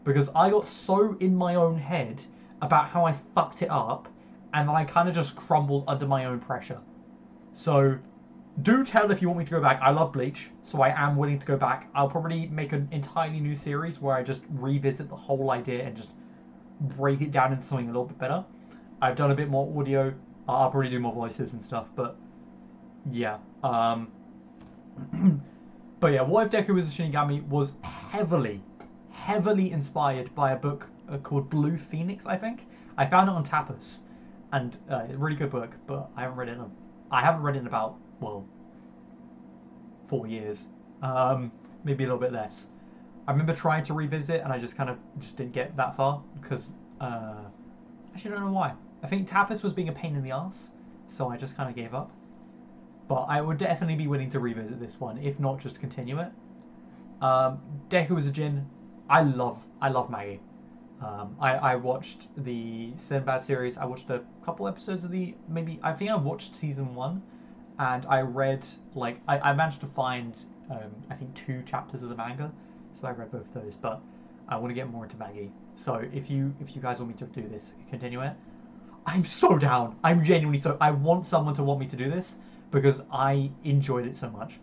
Because I got so in my own head about how I fucked it up, and then I kind of just crumbled under my own pressure. So, do tell if you want me to go back. I love Bleach, so I am willing to go back. I'll probably make an entirely new series where I just revisit the whole idea and just break it down into something a little bit better. I've done a bit more audio. I'll probably do more voices and stuff, but yeah. But yeah, What If Deku Was a Shinigami was heavily inspired by a book called Blue Phoenix, I think. I found it on Tapas, and a really good book, but I haven't read it in about, well, 4 years. Maybe a little bit less. I remember trying to revisit and I just didn't get that far because actually I don't know why. I think Tapas was being a pain in the ass, so I just kind of gave up. But I would definitely be willing to revisit this one, if not just continue it. Deku Was a Jin. I love Maggie. I watched the Sinbad series. I watched a couple episodes of I think I watched season 1, and I read I managed to find I think 2 chapters of the manga. So I read both of those, but I want to get more into Maggie. So if you guys want me to do this, continue it. I'm so down. I'm genuinely so. I want someone to want me to do this because I enjoyed it so much.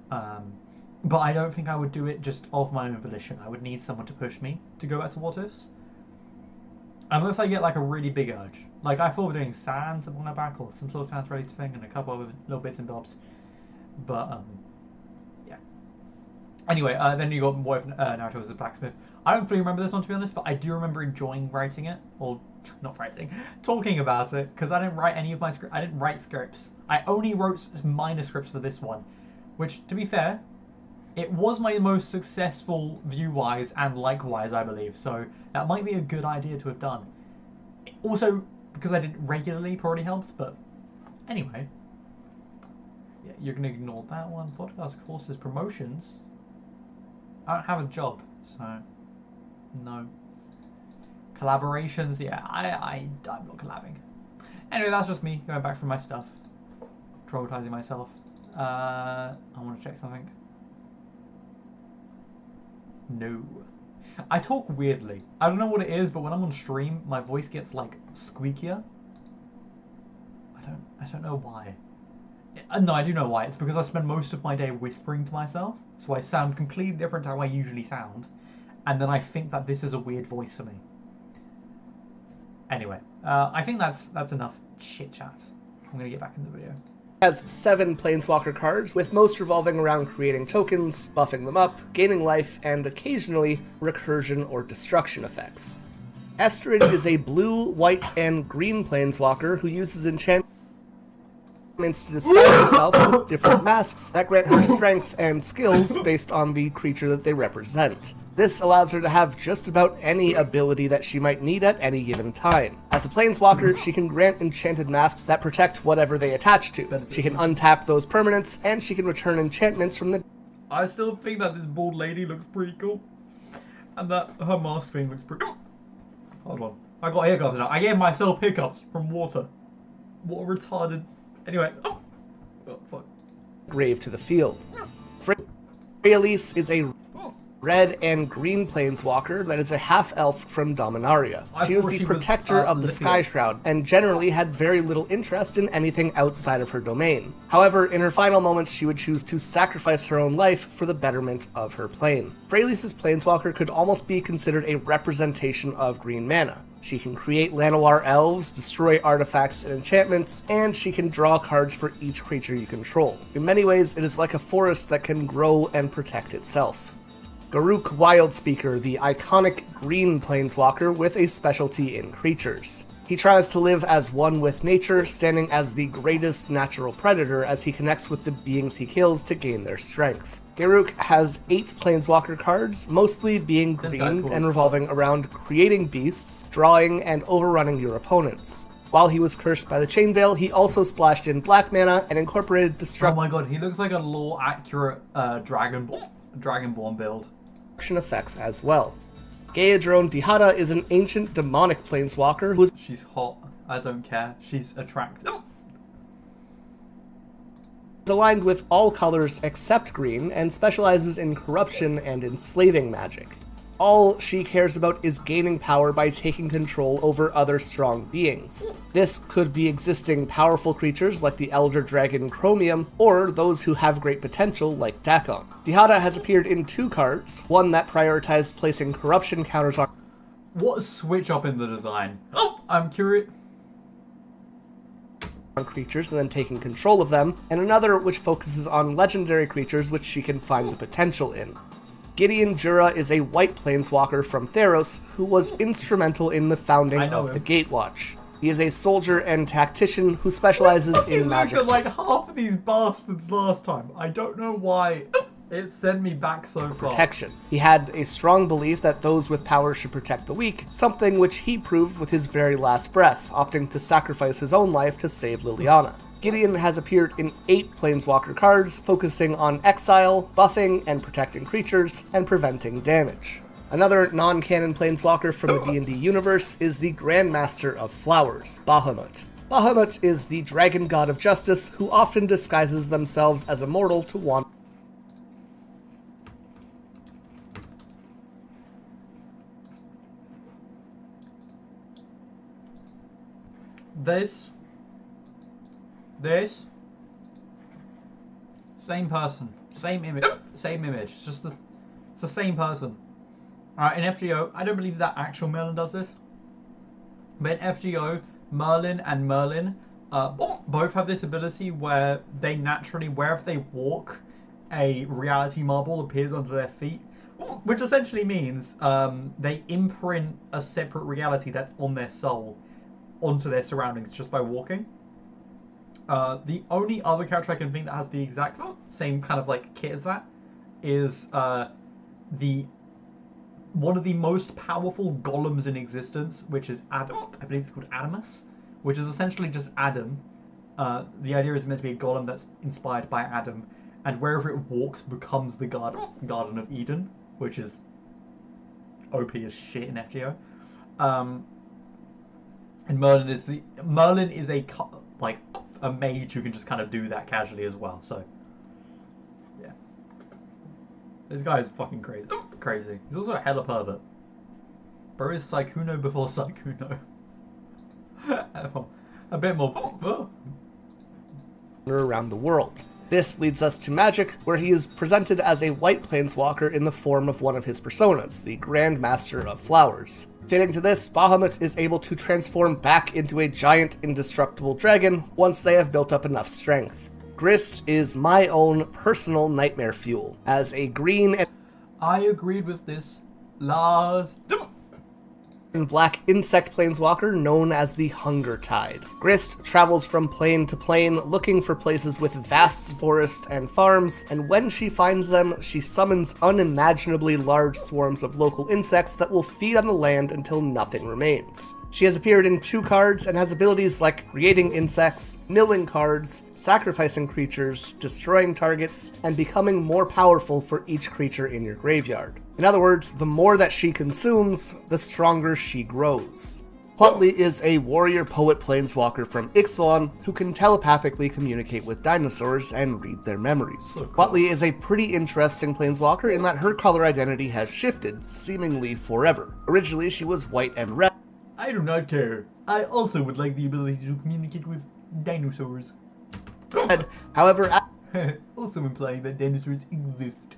But I don't think I would do it just of my own volition. I would need someone to push me to go back to What Ifs. Unless I get a really big urge. I thought of doing Sans on my back or some sort of Sans related thing and a couple of little bits and bobs. But yeah. Anyway, then you got What If Naruto Was a Blacksmith. I don't fully remember this one to be honest, but I do remember enjoying writing it, or not writing, talking about it, because I didn't write any of my scripts. I didn't write scripts. I only wrote minor scripts for this one, which, to be fair, it was my most successful view-wise and like-wise, I believe. So that might be a good idea to have done. Also, because I did it regularly, probably helped. But anyway, yeah, you're gonna ignore that one. Podcast courses, promotions. I don't have a job, so no. Collaborations, yeah, I'm not collabing. Anyway, that's just me going back from my stuff, traumatizing myself. I want to check something. No. I talk weirdly. I don't know what it is, but when I'm on stream, my voice gets like squeakier. I don't know why. No, I do know why. It's because I spend most of my day whispering to myself, so I sound completely different to how I usually sound, and then I think that this is a weird voice for me. Anyway, I think that's enough chit chat. I'm gonna get back in the video. Has 7 Planeswalker cards, with most revolving around creating tokens, buffing them up, gaining life, and occasionally recursion or destruction effects. Estrid is a blue, white, and green Planeswalker who uses enchantments to disguise herself with different masks that grant her strength and skills based on the creature that they represent. This allows her to have just about any ability that she might need at any given time. As a Planeswalker, she can grant enchanted masks that protect whatever they attach to. She can untap those permanents, and she can return enchantments from the... I still think that this bald lady looks pretty cool. And that her mask thing looks pretty cool. Hold on. I got hiccups now. I gave myself hiccups from water. What a retarded... Anyway. Oh, fuck. Grave to the field. Freyalise is a red and green Planeswalker that is a half-elf from Dominaria. She was the protector of the Sky Shroud, and generally had very little interest in anything outside of her domain. However, in her final moments, she would choose to sacrifice her own life for the betterment of her plane. Freyalise's Planeswalker could almost be considered a representation of green mana. She can create Llanowar elves, destroy artifacts and enchantments, and she can draw cards for each creature you control. In many ways, it is like a forest that can grow and protect itself. Garruk Wildspeaker, the iconic green Planeswalker with a specialty in creatures. He tries to live as one with nature, standing as the greatest natural predator as he connects with the beings he kills to gain their strength. Garruk has 8 Planeswalker cards, mostly being green and revolving around creating beasts, drawing, and overrunning your opponents. While he was cursed by the Chainveil, he also splashed in black mana and incorporated destruction. Oh my god, he looks like a lore-accurate Dragonborn build. Effects as well. Gaedrone Dihada is an ancient demonic Planeswalker who's... She's hot. I don't care. She's attractive. aligned with all colors except green and specializes in corruption and enslaving magic. All she cares about is gaining power by taking control over other strong beings. This could be existing powerful creatures like the Elder Dragon Chromium, or those who have great potential like Dakon. Dihada has appeared in 2 cards, one that prioritized placing corruption counters on... What a switch up in the design. Oh, I'm curious. ...on creatures and then taking control of them, and another which focuses on legendary creatures which she can find the potential in. Gideon Jura is a white planeswalker from Theros who was instrumental in the founding of the Gatewatch. He is a soldier and tactician who specializes in magic. I looked at like half of these bastards last time. I don't know why it sent me back so far. Protection. He had a strong belief that those with power should protect the weak, something which he proved with his very last breath, opting to sacrifice his own life to save Liliana. Gideon has appeared in 8 Planeswalker cards, focusing on exile, buffing and protecting creatures, and preventing damage. Another non-canon Planeswalker from the D&D universe is the Grandmaster of Flowers, Bahamut. Bahamut is the dragon god of justice who often disguises themselves as a mortal to wander. This same person, same image. It's just it's the same person. Alright, in FGO, I don't believe that actual Merlin does this, but in FGO, Merlin and Merlin both have this ability where they naturally, wherever they walk, a reality marble appears under their feet, which essentially means they imprint a separate reality that's on their soul onto their surroundings just by walking. The only other character I can think that has the exact same kind of like kit as that is one of the most powerful golems in existence, which is Adam. I believe it's called Adamus, which is essentially just Adam. The idea is meant to be a golem that's inspired by Adam, and wherever it walks becomes the Garden of Eden, which is OP as shit in FGO. And Merlin is a mage who can just kind of do that casually as well. So, yeah. This guy is fucking crazy. Crazy. He's also a hella pervert. Bro is Saikuno before Saikuno. A bit more. Around the world. This leads us to Magic, where he is presented as a white planeswalker in the form of one of his personas, the Grand Master of Flowers. Fitting to this, Bahamut is able to transform back into a giant indestructible dragon once they have built up enough strength. Grist is my own personal nightmare fuel, as a green I agreed with this last. and black insect planeswalker known as the Hunger Tide. Grist travels from plane to plane looking for places with vast forests and farms, and when she finds them, she summons unimaginably large swarms of local insects that will feed on the land until nothing remains. She has appeared in 2 cards and has abilities like creating insects, milling cards, sacrificing creatures, destroying targets, and becoming more powerful for each creature in your graveyard. In other words, the more that she consumes, the stronger she grows. Huatli is a warrior poet planeswalker from Ixalan who can telepathically communicate with dinosaurs and read their memories. Huatli is a pretty interesting planeswalker in that her color identity has shifted, seemingly forever. Originally, she was white and red. I do not care. I also would like the ability to communicate with dinosaurs. However, Also implying that dinosaurs exist.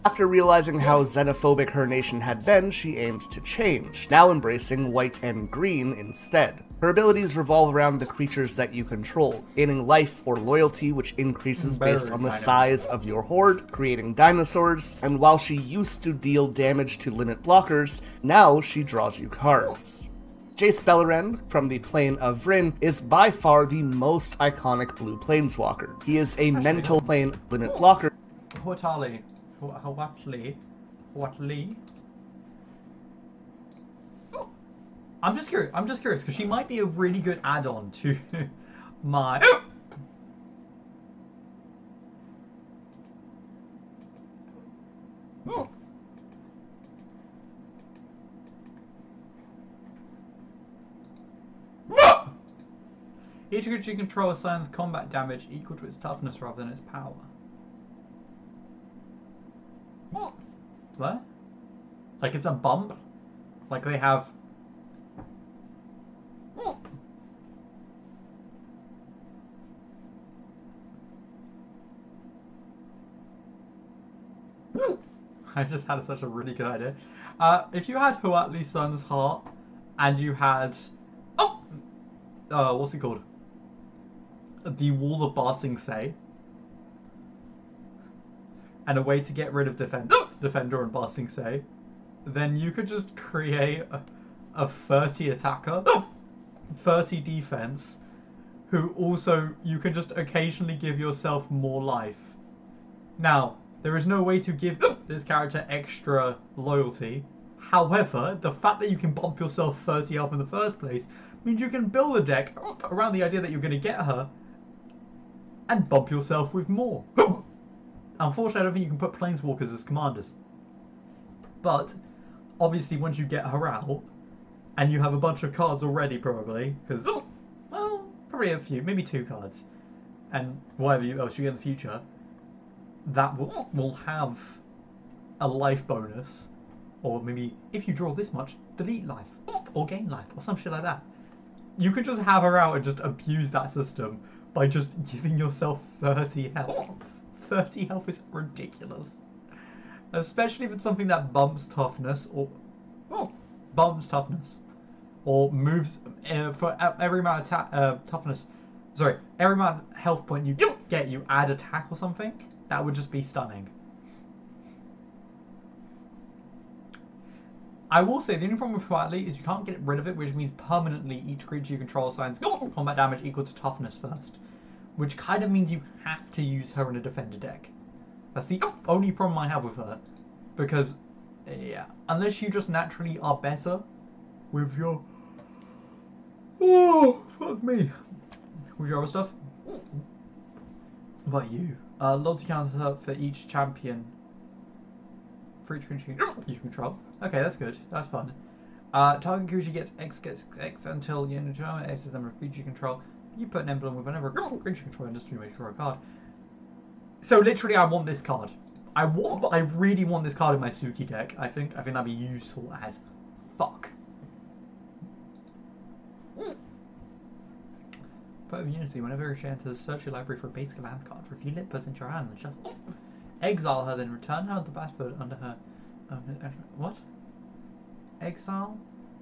after realizing how xenophobic her nation had been, she aimed to change, now embracing white and green instead. Her abilities revolve around the creatures that you control, gaining life or loyalty, which increases based on the size of your horde, creating dinosaurs, and while she used to deal damage to limit blockers, now she draws you cards. Jace Beleren, from the plane of Vryn, is by far the most iconic blue planeswalker. He is a mental plane limit blocker. Huatli. I'm just curious, because she might be a really good add-on to my... Each creature you control assigns combat damage equal to its toughness rather than its power. What? Like it's a bump? Like they have... I just had such a really good idea. If you had Huatli Sun's Heart, and you had... what's it called? The Wall of Barsing Say. And a way to get rid of Defender and Barsing Say, then you could just create a 30 attacker, 30 defense, who also you can just occasionally give yourself more life. Now, there is no way to give this character extra loyalty. However, the fact that you can bump yourself 30 up in the first place means you can build a deck around the idea that you're going to get her and bump yourself with more. Unfortunately, I don't think you can put planeswalkers as commanders. But, obviously, once you get her out, and you have a bunch of cards already, probably, because, well, probably a few, maybe 2 cards, and whatever else you get in the future, that will have a life bonus, or maybe, if you draw this much, delete life, or gain life, or some shit like that. You could just have her out and just abuse that system by just giving yourself 30 health. 30 health is ridiculous. Especially if it's something that bumps toughness, or or moves for every amount of toughness. Sorry, every amount of health point you get, you add attack or something. That would just be stunning. I will say the only problem with Huatli is you can't get rid of it, which means permanently each creature you control assigns combat damage equal to toughness first. Which kind of means you have to use her in a defender deck. That's the only problem I have with her. Because, yeah, unless you just naturally are better with your... Oh, fuck me. With your other stuff. What about you? Loyalty counter for each champion. For each creature you control. Okay, that's good. That's fun. Target creature gets X until you know X is the number of creatures you control. You put an emblem with whenever creature control and just to make sure a card. So literally, I want this card. I really want this card in my Suki deck. I think that'd be useful as fuck. Vote of Unity. Whenever she enters, search your library for a basic land card. Reveal it, put it into your hand, and shuffle. Exile her, then return her to the battlefield under her. What? Exile,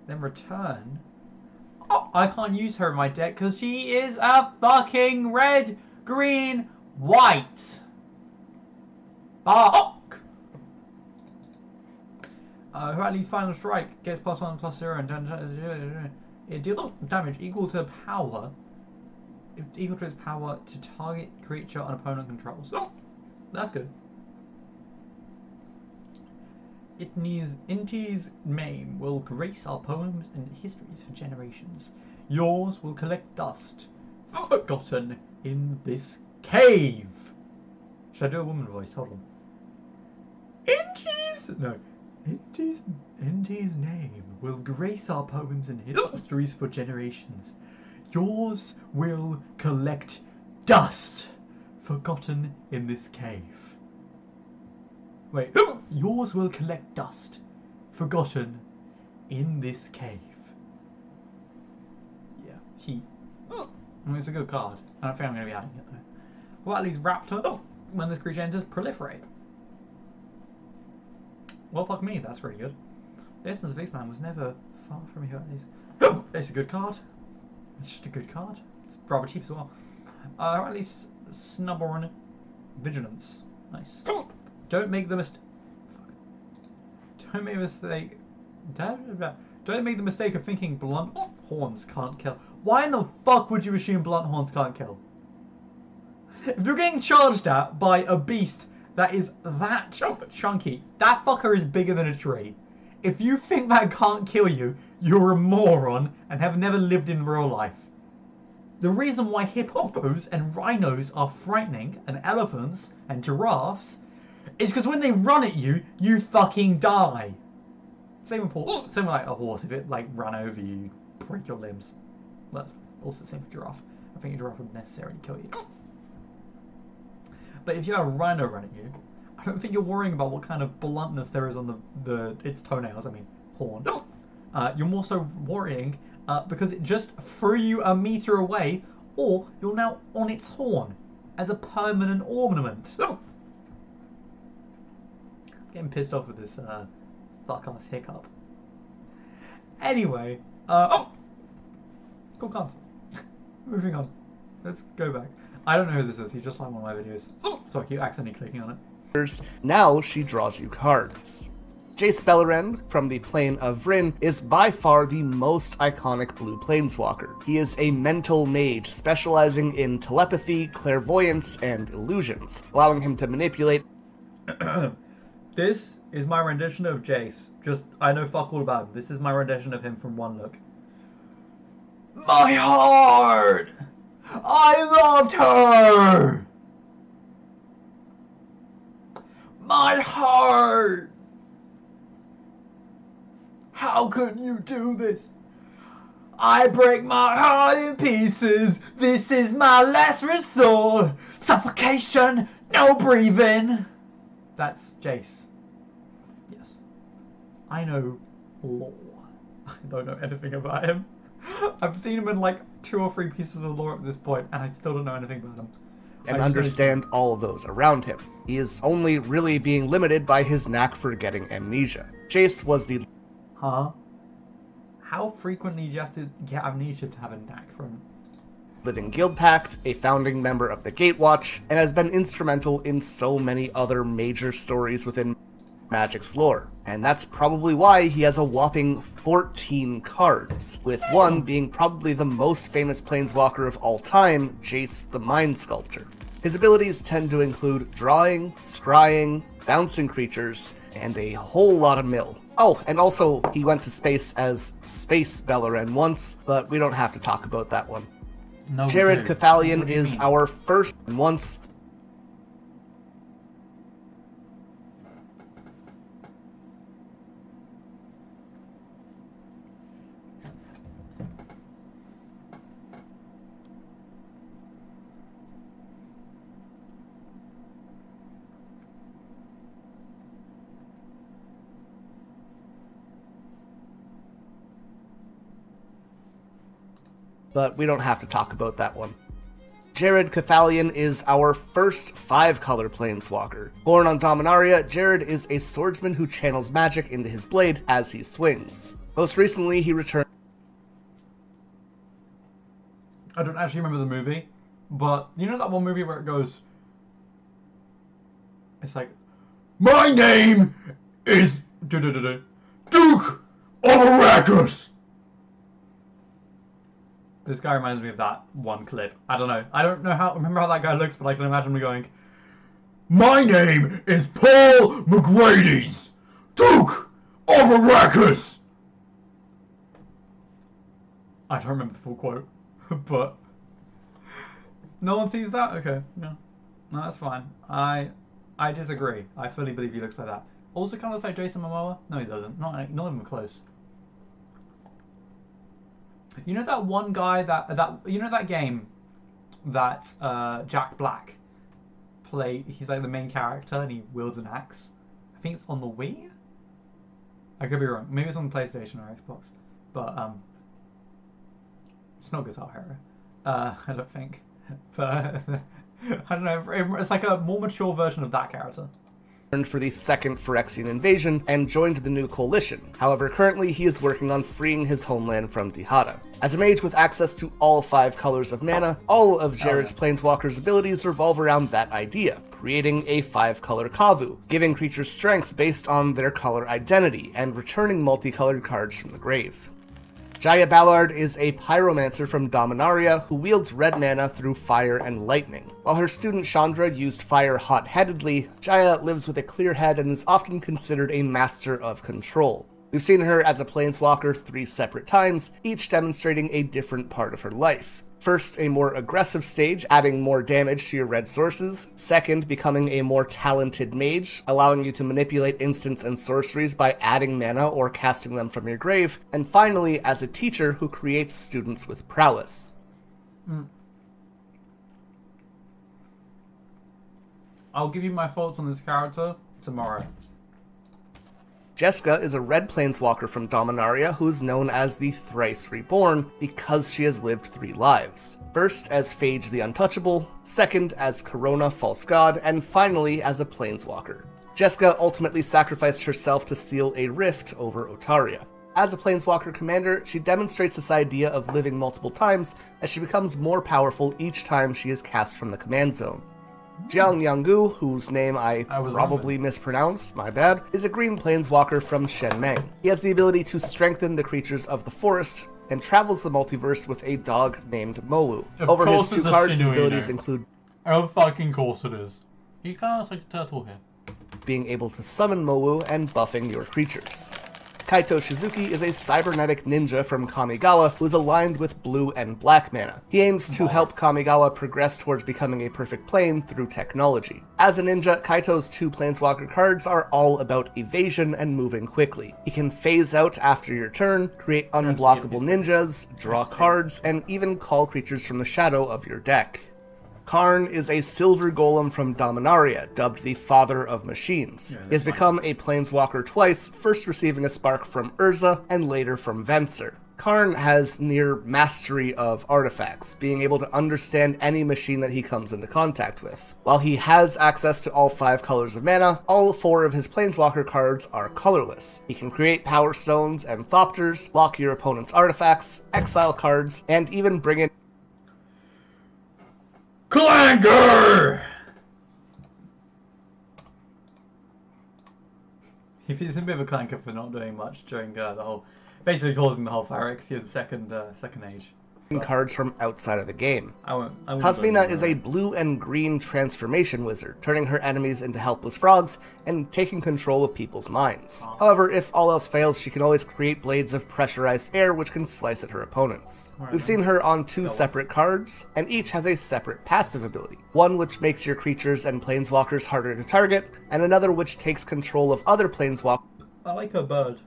then return. Oh, I can't use her in my deck because she is a fucking red, green, white. Fuck! Who at least final strike gets +1/+0 and it deals damage equal to power. Equal to its power to target creature an opponent controls. Oh, that's good. Inti's name will grace our poems and histories for generations. Yours will collect dust, forgotten in this cave. Should I do a woman voice? Hold on. Inti's name will grace our poems and histories for generations. Yours will collect dust, forgotten in this cave. Wait, yours will collect dust, forgotten in this cave. Yeah, it's a good card. I don't think I'm going to be adding it though. Well, at least Raptor, when this creature enters, proliferate. Well, fuck me, that's really good. The essence of X-Land was never far from here at least. It's a good card. It's just a good card. It's rather cheap as well. At least Snubborn Vigilance. Nice. Don't make the mistake. Don't make the mistake of thinking blunt horns can't kill. Why in the fuck would you assume blunt horns can't kill? If you're getting charged at by a beast that is that chunky, that fucker is bigger than a tree. If you think that can't kill you, you're a moron and have never lived in real life. The reason why hippos and rhinos are frightening, and elephants and giraffes, is because when they run at you, you fucking die. Same with like a horse. If it like ran over you, you'd break your limbs. Well, that's also the same for giraffe. I think a giraffe would necessarily kill you. But if you have a rhino run at you, I don't think you're worrying about what kind of bluntness there is on its toenails. I mean, horn. You're more so worrying because it just threw you a meter away, or you're now on its horn as a permanent ornament. Getting pissed off with this fuck-ass hiccup. Anyway, cool cards. Moving on. Let's go back. I don't know who this is. He's just like one of my videos. So I keep accidentally clicking on it. Now she draws you cards. Jace Beleren from the plane of Vryn is by far the most iconic blue planeswalker. He is a mental mage specializing in telepathy, clairvoyance, and illusions, allowing him to manipulate. This is my rendition of Jace. I know fuck all about him. This is my rendition of him from one look. My heart! I loved her! My heart! How could you do this? I break my heart in pieces. This is my last resort. Suffocation, no breathing. That's Jace. Yes. I know lore. I don't know anything about him. I've seen him in like 2 or 3 pieces of lore at this point, and I still don't know anything about him. And understand all of those around him. He is only really being limited by his knack for getting amnesia. Jace was the... Huh? How frequently do you have to get amnesia to have a knack for him? Living Guild Pact, a founding member of the Gatewatch, and has been instrumental in so many other major stories within Magic's lore. And that's probably why he has a whopping 14 cards, with one being probably the most famous planeswalker of all time, Jace the Mind Sculptor. His abilities tend to include drawing, scrying, bouncing creatures, and a whole lot of mill. Oh, and also, he went to space as Space Beleren once, but we don't have to talk about that one. No, Jared Cathalion is our first once. but we don't have to talk about that one. Jared Cathalion is our first 5-color planeswalker. Born on Dominaria, Jared is a swordsman who channels magic into his blade as he swings. Most recently, he returned... I don't actually remember the movie, but you know that one movie where it goes... It's like, my name is Duke of Arrakis! This guy reminds me of that one clip. I don't know. I don't remember how that guy looks, but I can imagine him going, my name is Paul McGrady's, Duke of Arrakis! I don't remember the full quote, but no one sees that? Okay, no, that's fine. I disagree. I fully believe he looks like that. Also kind of looks like Jason Momoa? No, he doesn't. Not even close. You know that one guy you know that game that Jack Black played? He's like the main character and he wields an axe. I think it's on the Wii. I could be wrong. Maybe it's on the PlayStation or Xbox. But it's not Guitar Hero. I don't think. But I don't know. It's like a more mature version of that character. For the second Phyrexian invasion and joined the new coalition. However, currently he is working on freeing his homeland from Dihada. As a mage with access to all 5 colors of mana, all of Jared's planeswalker's abilities revolve around that idea, creating a 5-color Kavu, giving creatures strength based on their color identity, and returning multicolored cards from the grave. Jaya Ballard is a pyromancer from Dominaria who wields red mana through fire and lightning. While her student Chandra used fire hot-headedly, Jaya lives with a clear head and is often considered a master of control. We've seen her as a planeswalker 3 separate times, each demonstrating a different part of her life. First, a more aggressive stage, adding more damage to your red sources. Second, becoming a more talented mage, allowing you to manipulate instants and sorceries by adding mana or casting them from your grave. And finally, as a teacher who creates students with prowess. I'll give you my thoughts on this character tomorrow. Jessica is a red planeswalker from Dominaria who is known as the Thrice Reborn because she has lived 3 lives. First as Phage the Untouchable, second as Corona False God, and finally as a planeswalker. Jessica ultimately sacrificed herself to seal a rift over Otaria. As a planeswalker commander, she demonstrates this idea of living multiple times as she becomes more powerful each time she is cast from the command zone. Jiang Yanggu, whose name I probably mispronounced, my bad, is a green planeswalker from Shenmeng. He has the ability to strengthen the creatures of the forest and travels the multiverse with a dog named Mowu. Over his 2 cards, his abilities include... Oh, fucking course it is. He kind of looks like a turtle here. Being able to summon Mowu and buffing your creatures. Kaito Shizuki is a cybernetic ninja from Kamigawa who is aligned with blue and black mana. He aims to help Kamigawa progress towards becoming a perfect plane through technology. As a ninja, Kaito's 2 planeswalker cards are all about evasion and moving quickly. He can phase out after your turn, create unblockable ninjas, draw cards, and even call creatures from the shadow of your deck. Karn is a silver golem from Dominaria, dubbed the Father of Machines. He has become a planeswalker twice, first receiving a spark from Urza and later from Venser. Karn has near mastery of artifacts, being able to understand any machine that he comes into contact with. While he has access to all 5 colors of mana, all 4 of his planeswalker cards are colorless. He can create power stones and thopters, block your opponent's artifacts, exile cards, and even bring in Clanker! He's a bit of a clanker for not doing much during the whole, basically causing the whole Phyrexia, the second age. Cards from outside of the game. I won't Cosmina is a blue and green transformation wizard, turning her enemies into helpless frogs and taking control of people's minds. However, if all else fails, she can always create blades of pressurized air which can slice at her opponents. We've seen her on 2 separate cards, and each has a separate passive ability. One which makes your creatures and planeswalkers harder to target, and another which takes control of other planeswalkers. I like her bird.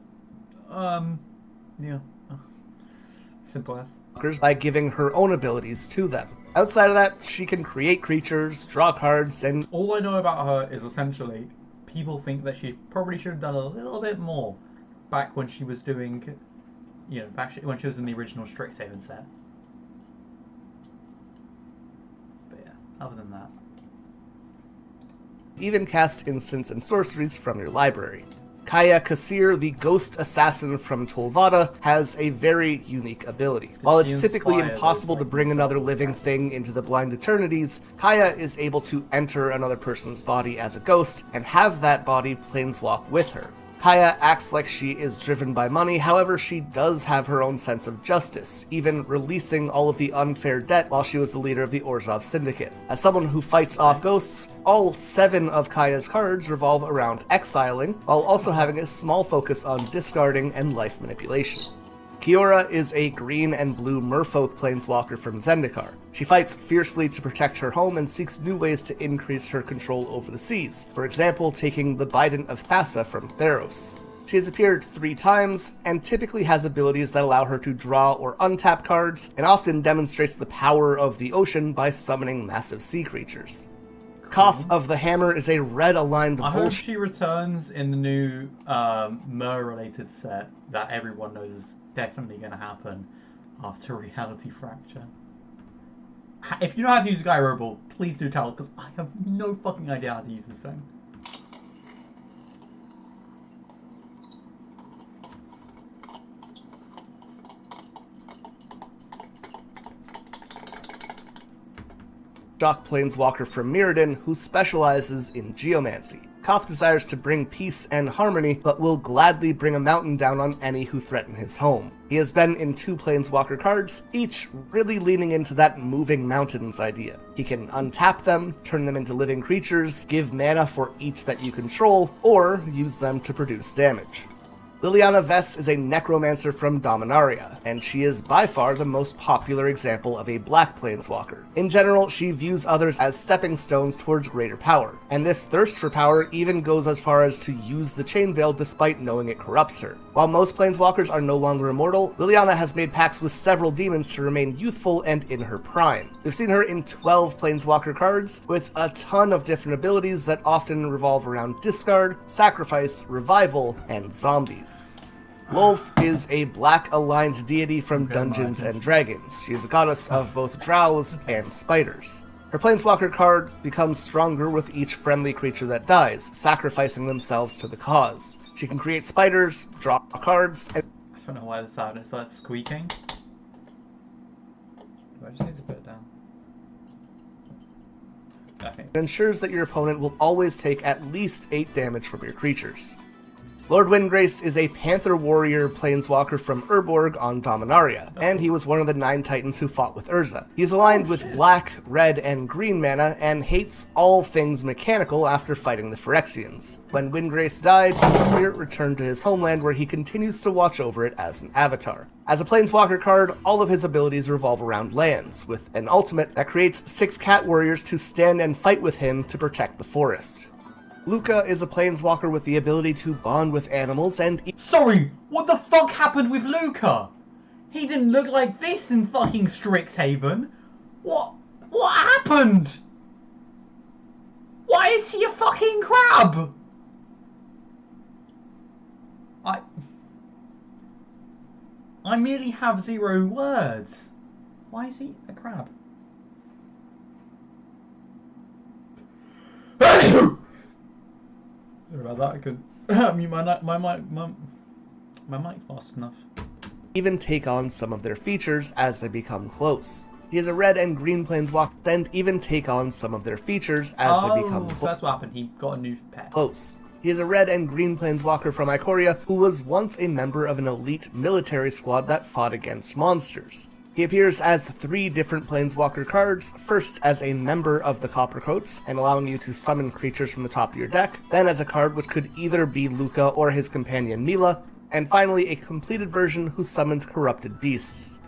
Yeah. Simple as. By giving her own abilities to them. Outside of that, she can create creatures, draw cards, and... All I know about her is essentially, people think that she probably should have done a little bit more back when she was doing, when she was in the original Strixhaven set. other than that. Even cast instants and sorceries from your library. Kaya Kasir, the ghost assassin from Tulvada, has a very unique ability. While it's typically impossible to bring another living thing into the Blind Eternities, Kaya is able to enter another person's body as a ghost and have that body planeswalk with her. Kaya acts like she is driven by money, however she does have her own sense of justice, even releasing all of the unfair debt while she was the leader of the Orzhov Syndicate. As someone who fights off ghosts, all 7 of Kaya's cards revolve around exiling, while also having a small focus on discarding and life manipulation. Kiora is a green and blue merfolk planeswalker from Zendikar. She fights fiercely to protect her home and seeks new ways to increase her control over the seas, for example taking the Bident of Thassa from Theros. She has appeared 3 times, and typically has abilities that allow her to draw or untap cards, and often demonstrates the power of the ocean by summoning massive sea creatures. Koth of the Hammer is a red-aligned I hope Vulture. she returns in the new Mer-related set that everyone knows is definitely going to happen after Reality Fracture. If you know how to use Guy Robel, please do tell, because I have no fucking idea how to use this thing. Shock Planeswalker from Mirrodin, who specializes in geomancy. Koth desires to bring peace and harmony, but will gladly bring a mountain down on any who threaten his home. He has been in 2 Planeswalker cards, each really leaning into that moving mountains idea. He can untap them, turn them into living creatures, give mana for each that you control, or use them to produce damage. Liliana Vess is a necromancer from Dominaria, and she is by far the most popular example of a black planeswalker. In general, she views others as stepping stones towards greater power, and this thirst for power even goes as far as to use the Chain Veil despite knowing it corrupts her. While most planeswalkers are no longer immortal, Liliana has made pacts with several demons to remain youthful and in her prime. We've seen her in 12 planeswalker cards, with a ton of different abilities that often revolve around discard, sacrifice, revival, and zombies. Lolth is a black-aligned deity from Dungeons & Dragons. She is a goddess of both drows and spiders. Her planeswalker card becomes stronger with each friendly creature that dies, sacrificing themselves to the cause. She can create spiders, draw cards, and I don't know why the sound starts squeaking. Do I just need to put it down? I think. ensures that your opponent will always take at least 8 damage from your creatures. Lord Windgrace is a Panther Warrior planeswalker from Urborg on Dominaria, and he was one of the 9 titans who fought with Urza. He's aligned with black, red, and green mana, and hates all things mechanical after fighting the Phyrexians. When Windgrace died, his spirit returned to his homeland where he continues to watch over it as an avatar. As a planeswalker card, all of his abilities revolve around lands, with an ultimate that creates 6 cat warriors to stand and fight with him to protect the forest. Luca is a planeswalker with the ability to bond with animals and Sorry, what the fuck happened with Luca? He didn't look like this in fucking Strixhaven. What happened? Why is he a fucking crab? I merely have 0 words. Why is he a crab? Sorry about that. I couldn't mute my mic fast enough. even take on some of their features as they become close. He is a red and green planeswalker and even take on some of their features as they become so that's what happened. He got a new pet. close. He is a red and green planeswalker from Ikoria who was once a member of an elite military squad that fought against monsters. He appears as 3 different planeswalker cards, first as a member of the Coppercoats, and allowing you to summon creatures from the top of your deck, then as a card which could either be Luca or his companion Mila, and finally a completed version who summons corrupted beasts.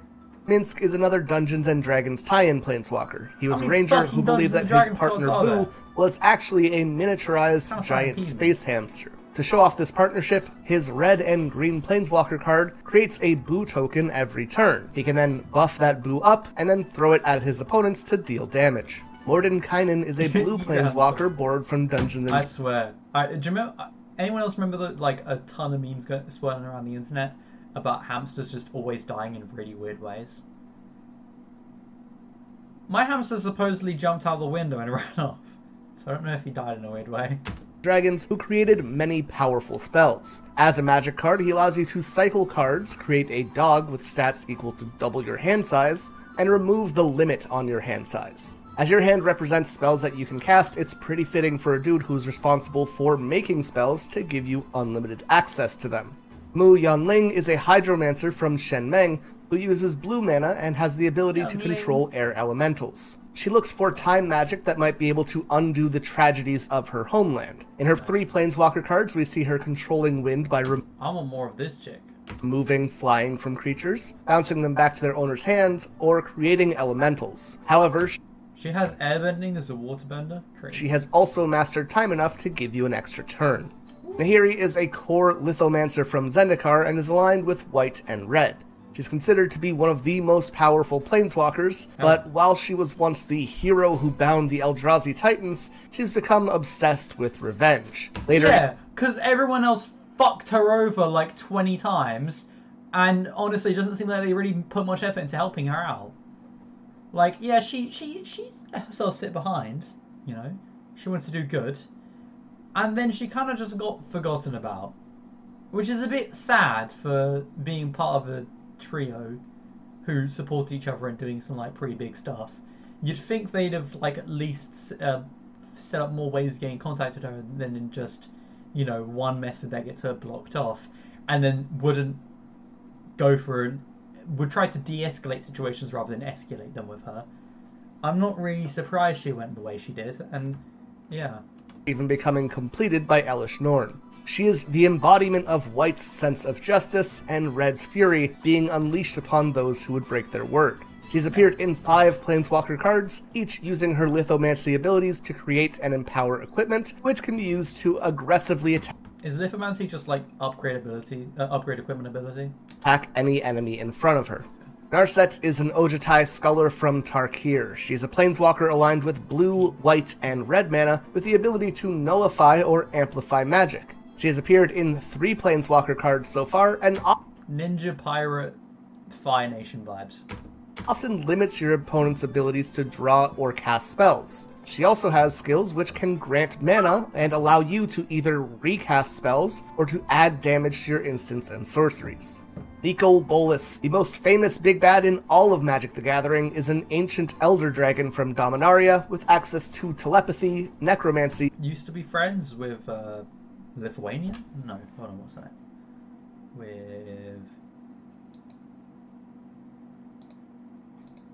Minsk is another Dungeons & Dragons tie-in planeswalker. He was a ranger who believed that his partner Boo was actually a miniaturized giant space hamster. To show off this partnership, his red and green planeswalker card creates a Boo token every turn. He can then buff that Boo up and then throw it at his opponents to deal damage. Mordenkainen is a blue planeswalker borrowed from Dungeons & I swear. Do you remember? Anyone else remember a ton of memes swirling around the internet about hamsters just always dying in really weird ways? My hamster supposedly jumped out the window and ran off. So I don't know if he died in a weird way. Dragons who created many powerful spells. As a magic card, he allows you to cycle cards, create a dog with stats equal to double your hand size, and remove the limit on your hand size. As your hand represents spells that you can cast, it's pretty fitting for a dude who's responsible for making spells to give you unlimited access to them. Mu Yanling is a hydromancer from Shenmeng who uses blue mana and has the ability to control air elementals. She looks for time magic that might be able to undo the tragedies of her homeland. In her 3 planeswalker cards, we see her controlling wind by I want more of this chick. removing flying from creatures, bouncing them back to their owner's hands, or creating elementals. However, She has airbending as a waterbender. Crazy. she has also mastered time enough to give you an extra turn. Nahiri is a core lithomancer from Zendikar and is aligned with white and red. She's considered to be one of the most powerful planeswalkers, but while she was once the hero who bound the Eldrazi Titans, she's become obsessed with revenge. Later, Yeah, because everyone else fucked her over like 20 times, and honestly, it doesn't seem like they really put much effort into helping her out. Like, yeah, she let herself sit behind, you know, she wanted to do good, and then she kind of just got forgotten about, which is a bit sad for being part of a trio who support each other and doing some like pretty big stuff. You'd think they'd have like at least set up more ways of getting in contact with her than in just, you know, one method that gets her blocked off, and then wouldn't go for would try to de-escalate situations rather than escalate them with her. I'm not really surprised she went the way she did, and yeah. even becoming completed by Elish Norn. She is the embodiment of White's sense of justice and Red's fury being unleashed upon those who would break their word. She's appeared in 5 Planeswalker cards, each using her lithomancy abilities to create and empower equipment, which can be used to aggressively attack Is lithomancy just like upgrade equipment ability? any enemy in front of her. Narset is an Ojutai scholar from Tarkir. She's a planeswalker aligned with blue, white, and red mana with the ability to nullify or amplify magic. She has appeared in 3 planeswalker cards so far and Ninja Pirate Fire Nation vibes. often limits your opponent's abilities to draw or cast spells. She also has skills which can grant mana and allow you to either recast spells or to add damage to your instants and sorceries. Nico Bolas, the most famous big bad in all of Magic the Gathering, is an ancient elder dragon from Dominaria with access to telepathy, necromancy, Used to be friends with Lithuania? No, hold on, what's that? With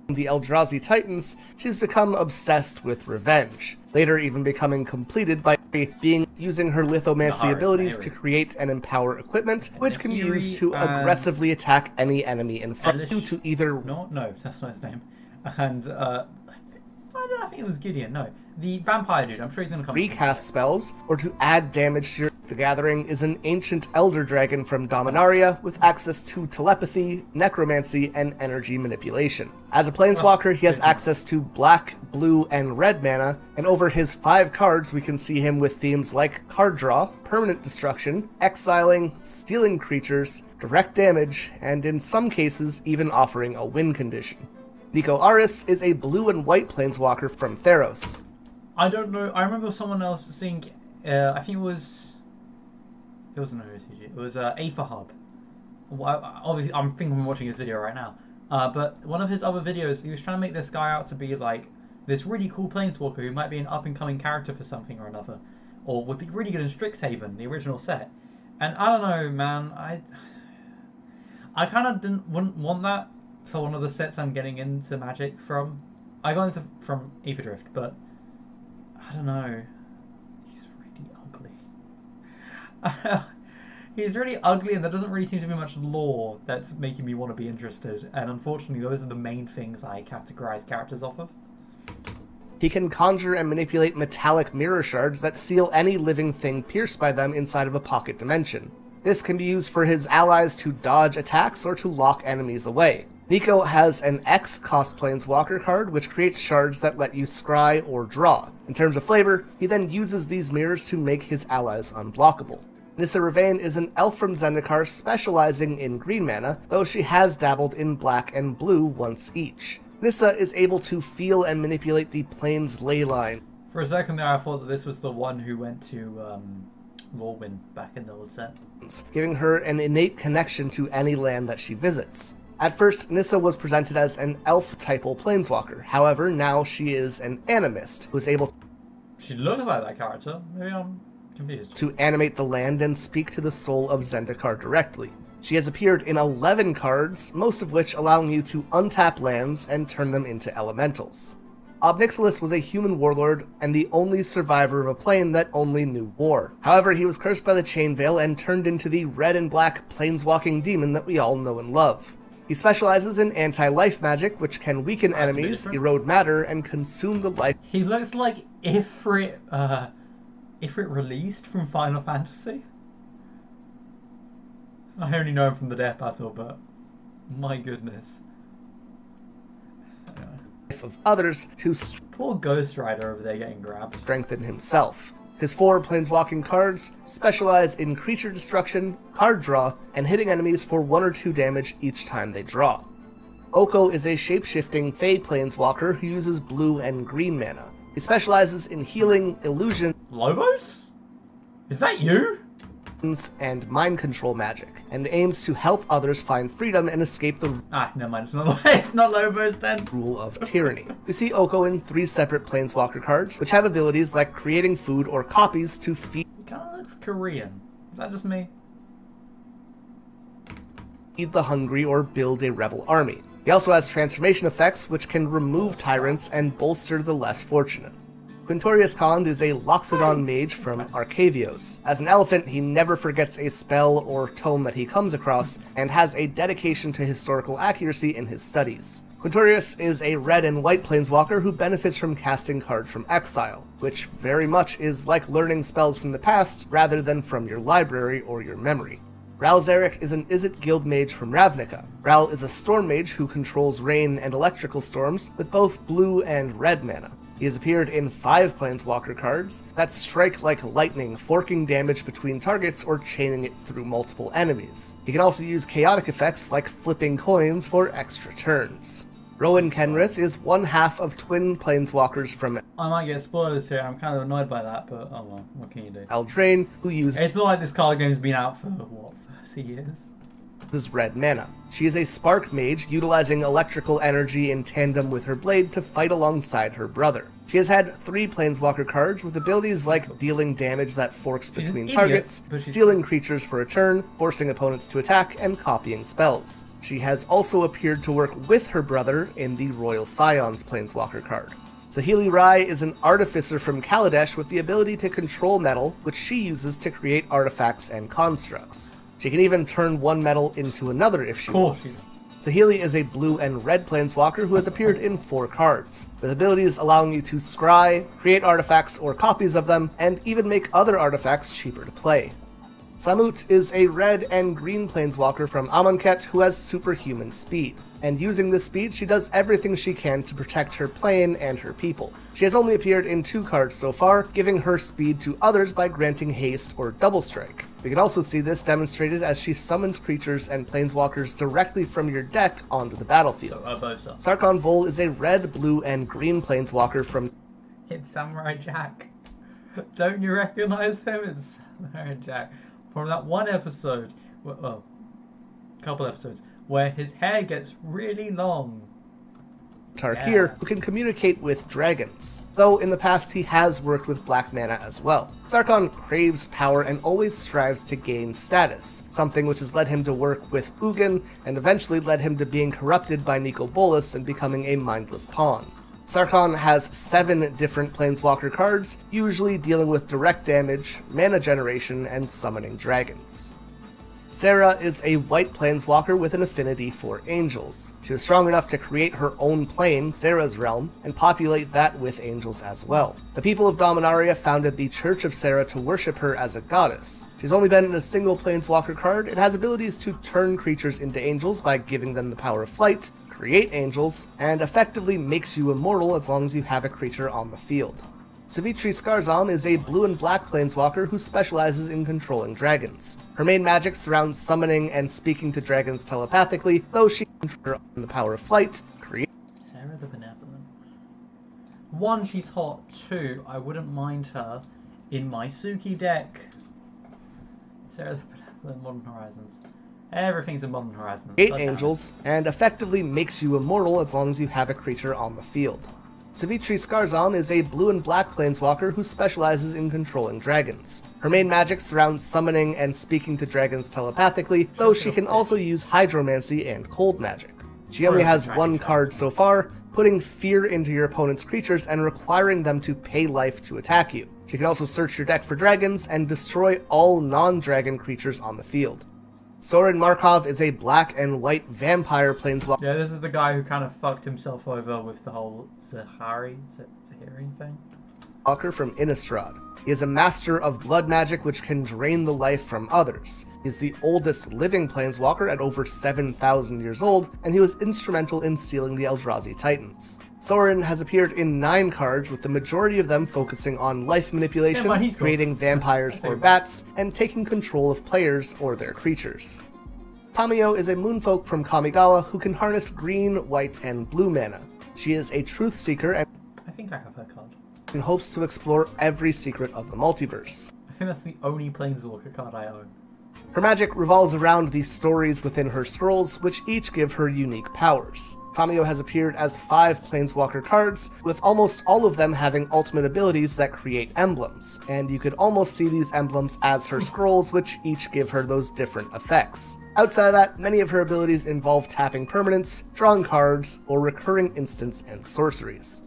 the Eldrazi Titans. She's become obsessed with revenge, later even becoming completed by using her lithomancy abilities to create and empower equipment, which can be used to aggressively attack any enemy in front of you to either... No, that's not his name. And, I think it was Gideon, no. The vampire dude, I'm sure he's gonna come. recast spells, or to add damage to your... The Gathering is an ancient elder dragon from Dominaria with access to telepathy, necromancy, and energy manipulation. As a planeswalker, he has access to black, blue, and red mana, and over his 5 cards we can see him with themes like card draw, permanent destruction, exiling, stealing creatures, direct damage, and in some cases even offering a win condition. Nico Aris is a blue and white planeswalker from Theros. I don't know, I remember someone else saying, I think it wasn't OTG, it was Aether Hub. Well, obviously, I'm thinking I'm watching his video right now. But one of his other videos, he was trying to make this guy out to be like this really cool planeswalker who might be an up-and-coming character for something or another, or would be really good in Strixhaven, the original set. And I don't know, man. I kind of wouldn't want that for one of the sets I'm getting into Magic from. I got into from Aether Drift, but I don't know. He's really ugly. He's really ugly, and there doesn't really seem to be much lore that's making me want to be interested. And unfortunately, those are the main things I categorize characters off of. He can conjure and manipulate metallic mirror shards that seal any living thing pierced by them inside of a pocket dimension. This can be used for his allies to dodge attacks or to lock enemies away. Nico has an X-cost planeswalker card which creates shards that let you scry or draw. In terms of flavor, he then uses these mirrors to make his allies unblockable. Nissa Ravane is an elf from Zendikar specializing in green mana, though she has dabbled in black and blue once each. Nissa is able to feel and manipulate the plane's ley line. For a second there, I thought that this was the one who went to Lorwyn back in the old set. Giving her an innate connection to any land that she visits. At first, Nissa was presented as an elf-typal planeswalker. However, now she is an animist, who is able She looks like that character. Maybe I'm confused. to animate the land and speak to the soul of Zendikar directly. She has appeared in 11 cards, most of which allowing you to untap lands and turn them into elementals. Obnixilis was a human warlord and the only survivor of a plane that only knew war. However, he was cursed by the Chainveil and turned into the red and black planeswalking demon that we all know and love. He specializes in anti-life magic, which can weaken enemies, erode matter, and consume the life. He looks like Ifrit released from Final Fantasy. I only know him from the Death Battle, but my goodness. Of others to Poor Ghost Rider over there getting grabbed. strengthen himself. His 4 planeswalking cards specialize in creature destruction, card draw, and hitting enemies for 1 or 2 damage each time they draw. Oko is a shape-shifting Fey planeswalker who uses blue and green mana. He specializes in healing, illusion, Lobos? Is that you? and mind control magic, and aims to help others find freedom and escape the Never mind. It's not Lobos then. rule of tyranny. We see Oko in 3 separate planeswalker cards, which have abilities like creating food or copies to feed He kind of looks Korean. Is that just me? the hungry or build a rebel army. He also has transformation effects, which can remove tyrants and bolster the less fortunate. Quintorius Kond is a Loxodon mage from Arcavios. As an elephant, he never forgets a spell or tome that he comes across, and has a dedication to historical accuracy in his studies. Quintorius is a red and white planeswalker who benefits from casting cards from exile, which very much is like learning spells from the past rather than from your library or your memory. Ral Zarek is an Izzet guild mage from Ravnica. Ral is a storm mage who controls rain and electrical storms with both blue and red mana. He has appeared in 5 planeswalker cards that strike like lightning, forking damage between targets or chaining it through multiple enemies. He can also use chaotic effects like flipping coins for extra turns. Rowan Kenrith is one half of twin planeswalkers from I might get spoilers here. I'm kind of annoyed by that, but oh well. What can you do? Eldraine, who uses It's not like this card game's been out for, what, 30 years? red mana. She is a spark mage, utilizing electrical energy in tandem with her blade to fight alongside her brother. She has had 3 planeswalker cards with abilities like dealing damage that forks between targets, stealing creatures for a turn, forcing opponents to attack, and copying spells. She has also appeared to work with her brother in the Royal Scions planeswalker card. Saheeli Rai is an artificer from Kaladesh with the ability to control metal, which she uses to create artifacts and constructs. She can even turn one metal into another if she wants. Saheeli is a blue and red planeswalker who has appeared in 4 cards, with abilities allowing you to scry, create artifacts or copies of them, and even make other artifacts cheaper to play. Samut is a red and green planeswalker from Amonkhet who has superhuman speed, and using this speed she does everything she can to protect her plane and her people. She has only appeared in 2 cards so far, giving her speed to others by granting haste or double strike. We can also see this demonstrated as she summons creatures and planeswalkers directly from your deck onto the battlefield. Sarkhan Vol is a red, blue, and green planeswalker from It's Samurai Jack. Don't you recognize him? It's Samurai Jack. From that one episode, well, couple episodes, where his hair gets really long. Tarkir, who can communicate with dragons, though in the past he has worked with black mana as well. Sarkhan craves power and always strives to gain status, something which has led him to work with Ugin and eventually led him to being corrupted by Nicol Bolas and becoming a mindless pawn. Sarkhan has 7 different planeswalker cards, usually dealing with direct damage, mana generation, and summoning dragons. Sarah is a white planeswalker with an affinity for angels. She was strong enough to create her own plane, Sarah's Realm, and populate that with angels as well. The people of Dominaria founded the Church of Sarah to worship her as a goddess. She's only been in a single planeswalker card and has abilities to turn creatures into angels by giving them the power of flight, create angels, and effectively makes you immortal as long as you have a creature on the field. Savitri Skarzam is a blue and black planeswalker who specializes in controlling dragons. Her main magic surrounds summoning and speaking to dragons telepathically, though she can control the power of flight, create Sarah 1, she's hot. 2, I wouldn't mind her in my Suki deck. Sarah the Modern Horizons. Everything's in Modern Horizons. 8 angels, and effectively makes you immortal as long as you have a creature on the field. Savitri Skarzon is a blue and black planeswalker who specializes in controlling dragons. Her main magic surrounds summoning and speaking to dragons telepathically, though she can also use hydromancy and cold magic. She only has 1 card so far, putting fear into your opponent's creatures and requiring them to pay life to attack you. She can also search your deck for dragons and destroy all non-dragon creatures on the field. Sorin Markov is a black and white vampire planeswalker. Yeah, this is the guy who kind of fucked himself over with the whole Zahari thing. Walker from Innistrad. He is a master of blood magic which can drain the life from others. He's the oldest living planeswalker at over 7,000 years old, and he was instrumental in sealing the Eldrazi Titans. Sorin has appeared in 9 cards, with the majority of them focusing on life manipulation, creating vampires or bats, and taking control of players or their creatures. Tamiyo is a moonfolk from Kamigawa who can harness green, white, and blue mana. She is a truth seeker and I think I have her card. hopes to explore every secret of the multiverse. I think that's the only Planeswalker card I own. Her magic revolves around the stories within her scrolls, which each give her unique powers. Tamiyo has appeared as 5 Planeswalker cards, with almost all of them having ultimate abilities that create emblems, and you could almost see these emblems as her scrolls, which each give her those different effects. Outside of that, many of her abilities involve tapping permanents, drawing cards, or recurring instants and sorceries.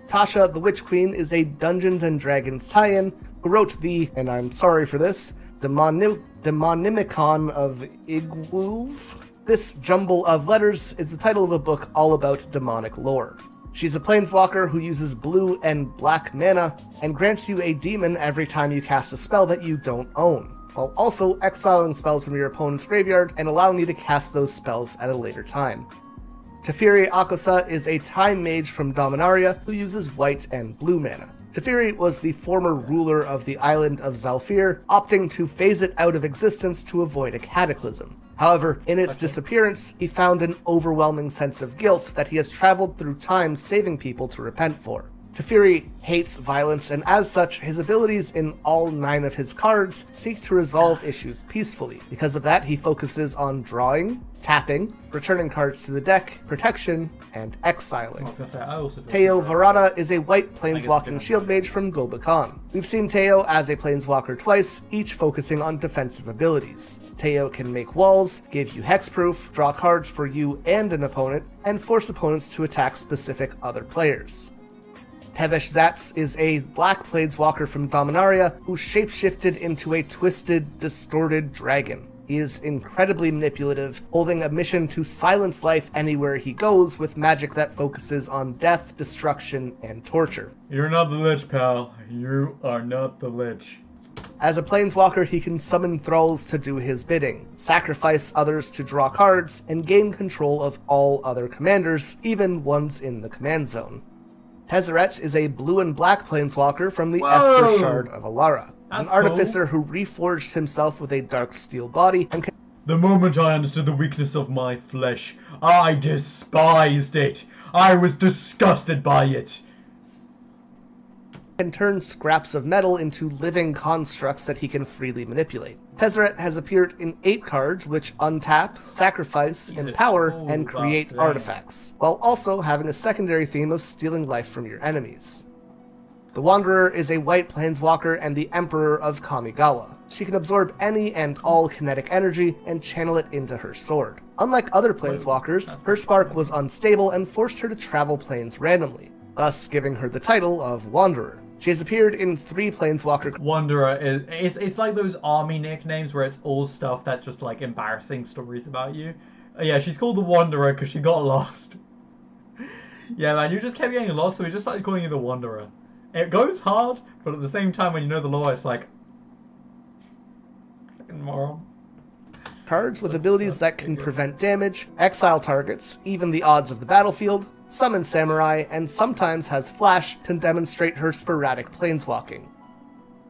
Tasha the Witch Queen is a Dungeons & Dragons tie-in who wrote the, and I'm sorry for this, Demonimicon of Igwulf. This jumble of letters is the title of a book all about demonic lore. She's a planeswalker who uses blue and black mana and grants you a demon every time you cast a spell that you don't own, while also exiling spells from your opponent's graveyard and allowing you to cast those spells at a later time. Teferi Akosa is a time mage from Dominaria who uses white and blue mana. Teferi was the former ruler of the island of Zalfir, opting to phase it out of existence to avoid a cataclysm. However, in its disappearance, he found an overwhelming sense of guilt that he has traveled through time saving people to repent for. Teferi hates violence, and as such, his abilities in all 9 of his cards seek to resolve issues peacefully. Because of that, he focuses on drawing, tapping, returning cards to the deck, protection, and exiling. Teo Varada is a white planeswalking shield mage from Gobekhan. We've seen Teo as a planeswalker twice, each focusing on defensive abilities. Teo can make walls, give you hexproof, draw cards for you and an opponent, and force opponents to attack specific other players. Tevesh Zatz is a black planeswalker from Dominaria who shapeshifted into a twisted, distorted dragon. He is incredibly manipulative, holding a mission to silence life anywhere he goes with magic that focuses on death, destruction, and torture. You're not the Lich, pal. You are not the Lich. As a planeswalker, he can summon thralls to do his bidding, sacrifice others to draw cards, and gain control of all other commanders, even ones in the command zone. Tezzeret is a blue and black planeswalker from the Esper Shard of Alara. He's an artificer who reforged himself with a dark steel body and can... The moment I understood the weakness of my flesh, I despised it. I was disgusted by it. Can turn scraps of metal into living constructs that he can freely manipulate. Tezzeret has appeared in 8 cards which untap, sacrifice, empower, and create artifacts, while also having a secondary theme of stealing life from your enemies. The Wanderer is a white planeswalker and the Emperor of Kamigawa. She can absorb any and all kinetic energy and channel it into her sword. Unlike other planeswalkers, her spark was unstable and forced her to travel planes randomly, thus giving her the title of Wanderer. She has appeared in 3 planeswalker... Wanderer is it's like those army nicknames where it's all stuff that's just like embarrassing stories about you. Yeah, she's called the Wanderer because she got lost. Yeah, man, you just kept getting lost, so we just started calling you the Wanderer. It goes hard, but at the same time, when you know the lore, it's like... Fucking moron. Cards with abilities that can prevent damage, exile targets, even the odds of the battlefield, summon samurai, and sometimes has flash to demonstrate her sporadic planeswalking.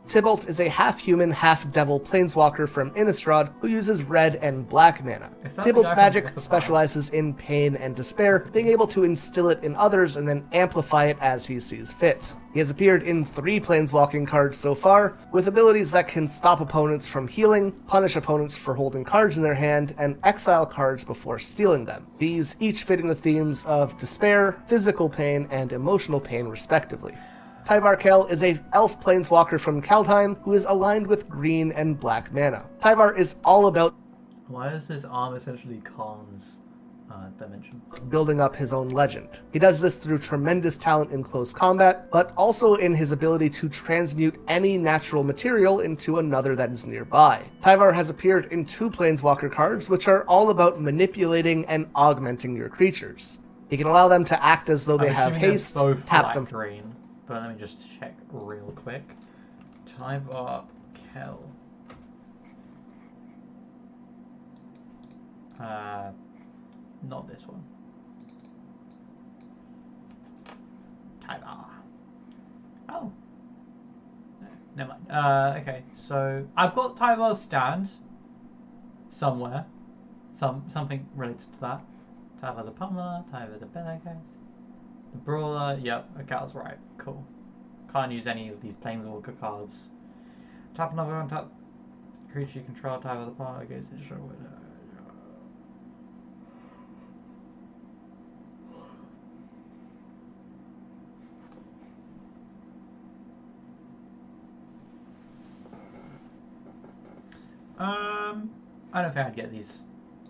Tybalt is a half-human, half-devil planeswalker from Innistrad who uses red and black mana. Tybalt's magic specializes in pain and despair, being able to instill it in others and then amplify it as he sees fit. He has appeared in 3 planeswalking cards so far, with abilities that can stop opponents from healing, punish opponents for holding cards in their hand, and exile cards before stealing them. These each fitting the themes of despair, physical pain, and emotional pain respectively. Tyvar Kell is a elf planeswalker from Kaldheim who is aligned with green and black mana. Tyvar is all about Why is his arm essentially Khan's dimension? building up his own legend. He does this through tremendous talent in close combat, but also in his ability to transmute any natural material into another that is nearby. Tyvar has appeared in 2 planeswalker cards, which are all about manipulating and augmenting your creatures. He can allow them to act as though they have haste, both tap them. green, but let me just check real quick. Tyvar Kell. Not this one. Tyvar. Oh. No, never mind. Okay, so I've got Tyvar's stand somewhere. Something related to that. Tyvar the Pummeler, Tyvar the Bearcase. The Brawler, yep, okay, I was right. Cool. Can't use any of these Planeswalker cards. Tap another one, tap creature you control, Tyvar the Pummeler goes to destroy. I don't think I'd get these,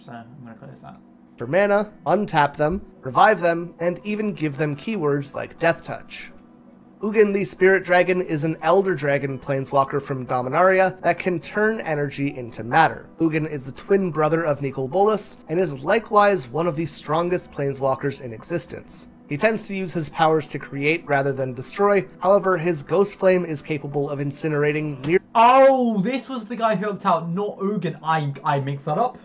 so I'm gonna close that. For mana, untap them, revive them, and even give them keywords like Death Touch. Ugin the Spirit Dragon is an Elder Dragon planeswalker from Dominaria that can turn energy into matter. Ugin is the twin brother of Nicol Bolas, and is likewise one of the strongest planeswalkers in existence. He tends to use his powers to create rather than destroy, however his Ghost Flame is capable of incinerating near- Oh, this was the guy who helped out, not Ugin. I mixed that up.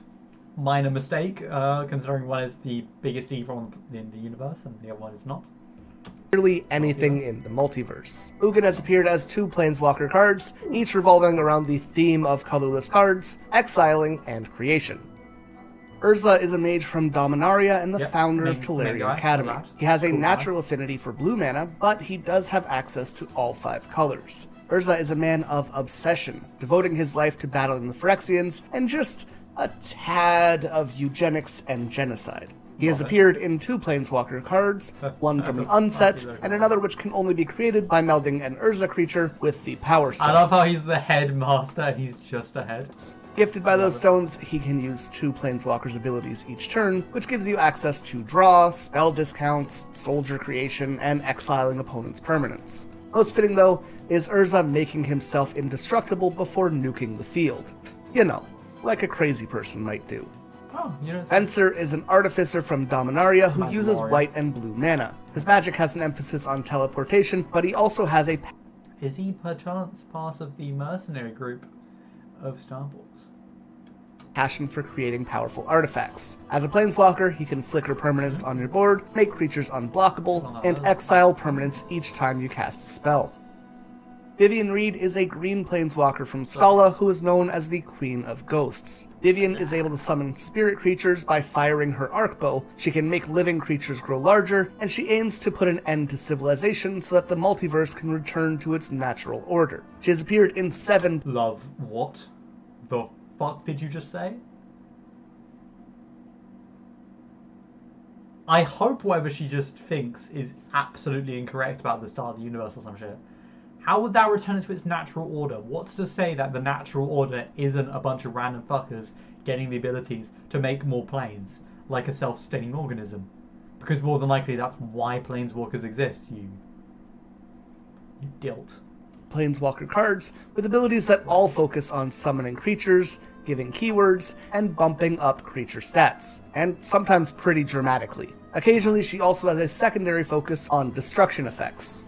Minor mistake, considering one is the biggest evil in the universe and the other one is not. Nearly anything in the multiverse. Ugin has appeared as 2 planeswalker cards, each revolving around the theme of colorless cards, exiling, and creation. Urza is a mage from Dominaria and the founder of Tolarian Academy. He has a natural affinity for blue mana, but he does have access to all 5 colors. Urza is a man of obsession, devoting his life to battling the Phyrexians and just a tad of eugenics and genocide. He has appeared in 2 planeswalker cards, one from an unset, and another which can only be created by melding an Urza creature with the Power Stone. I love how he's the headmaster and he's just a head. Gifted by those stones, he can use 2 planeswalkers' abilities each turn, which gives you access to draw, spell discounts, soldier creation, and exiling opponents' permanents. Most fitting, though, is Urza making himself indestructible before nuking the field. You know, like a crazy person might do. Oh, you know. Venser is an artificer from Dominaria who uses white and blue mana. His magic has an emphasis on teleportation, but he also has a... Is he perchance part of the mercenary group of Star Wars? Passion for creating powerful artifacts. As a planeswalker, he can flicker permanents on your board, make creatures unblockable, and exile permanents each time you cast a spell. Vivian Reed is a green planeswalker from Scala who is known as the Queen of Ghosts. Vivian is able to summon spirit creatures by firing her arc bow. She can make living creatures grow larger, and she aims to put an end to civilization so that the multiverse can return to its natural order. She has appeared in 7... Love, what the fuck did you just say? I hope whatever she just thinks is absolutely incorrect about the start of the universe or some shit. How would that return it to its natural order? What's to say that the natural order isn't a bunch of random fuckers getting the abilities to make more planes, like a self-sustaining organism? Because more than likely that's why planeswalkers exist, you dilt. Planeswalker cards with abilities that all focus on summoning creatures, giving keywords, and bumping up creature stats, and sometimes pretty dramatically. Occasionally she also has a secondary focus on destruction effects.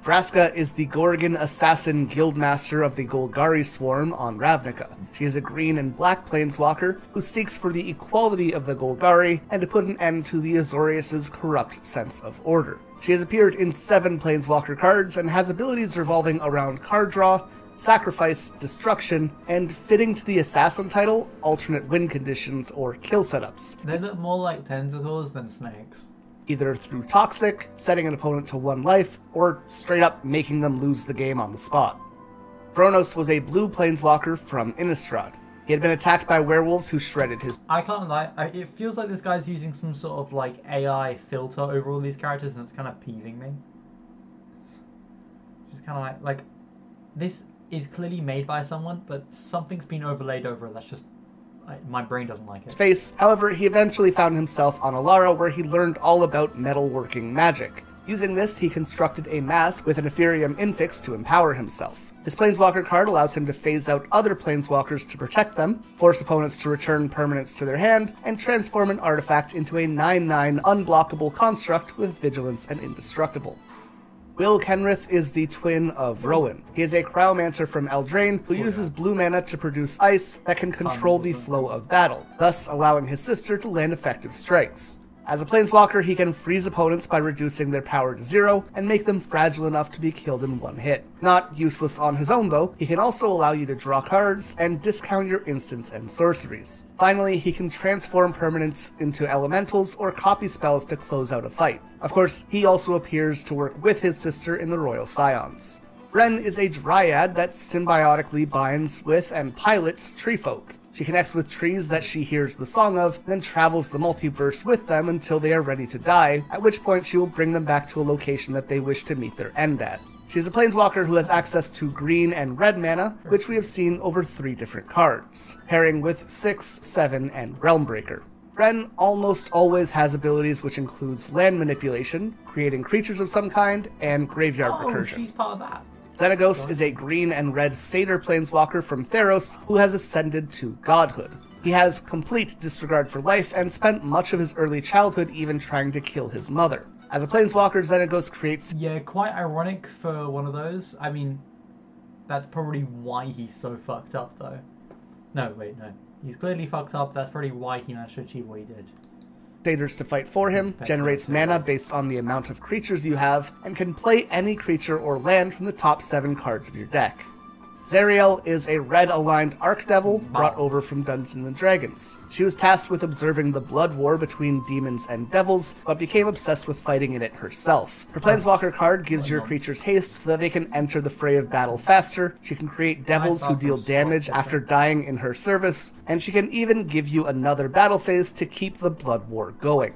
Vraska is the Gorgon assassin guildmaster of the Golgari Swarm on Ravnica. She is a green and black planeswalker who seeks for the equality of the Golgari and to put an end to the Azorius' corrupt sense of order. She has appeared in 7 planeswalker cards and has abilities revolving around card draw, sacrifice, destruction, and fitting to the assassin title, alternate win conditions or kill setups. They look more like tentacles than snakes. Either through toxic, setting an opponent to 1 life, or straight up making them lose the game on the spot. Vronos was a blue planeswalker from Innistrad. He had been attacked by werewolves who shredded his... I can't lie, it feels like this guy's using some sort of like AI filter over all these characters and it's kind of peeving me. It's just kind of like, this is clearly made by someone, but something's been overlaid over it that's just... my brain doesn't like it. face. However, he eventually found himself on Alara where he learned all about metalworking magic. Using this, he constructed a mask with an Ethereum infix to empower himself. His Planeswalker card allows him to phase out other Planeswalkers to protect them, force opponents to return permanents to their hand, and transform an artifact into a 9/9 unblockable construct with Vigilance and Indestructible. Will Kenrith is the twin of Rowan. He is a Cryomancer from Eldraine who uses blue mana to produce ice that can control the flow of battle, thus allowing his sister to land effective strikes. As a Planeswalker, he can freeze opponents by reducing their power to 0 and make them fragile enough to be killed in 1 hit. Not useless on his own though, he can also allow you to draw cards and discount your instants and sorceries. Finally, he can transform permanents into elementals or copy spells to close out a fight. Of course, he also appears to work with his sister in the Royal Scions. Ren is a dryad that symbiotically binds with and pilots treefolk. She connects with trees that she hears the song of, then travels the multiverse with them until they are ready to die, at which point she will bring them back to a location that they wish to meet their end at. She is a Planeswalker who has access to green and red mana, which we have seen over 3 different cards, pairing with 6, 7, and Realmbreaker. Ren almost always has abilities which includes land manipulation, creating creatures of some kind, and graveyard recursion. She's part of that. Xenagos is a green and red satyr planeswalker from Theros who has ascended to godhood. He has complete disregard for life and spent much of his early childhood even trying to kill his mother. As a planeswalker, Xenagos creates... Yeah, quite ironic for one of those. I mean, that's probably why he's so fucked up though. No, wait, no. He's clearly fucked up, that's probably why he managed to achieve what he did. Satyrs to fight for him, generates mana based on the amount of creatures you have, and can play any creature or land from the top 7 cards of your deck. Zariel is a red-aligned Archdevil brought over from Dungeons & Dragons. She was tasked with observing the blood war between demons and devils, but became obsessed with fighting in it herself. Her Planeswalker card gives your creatures haste so that they can enter the fray of battle faster, she can create devils who deal damage after dying in her service, and she can even give you another battle phase to keep the blood war going.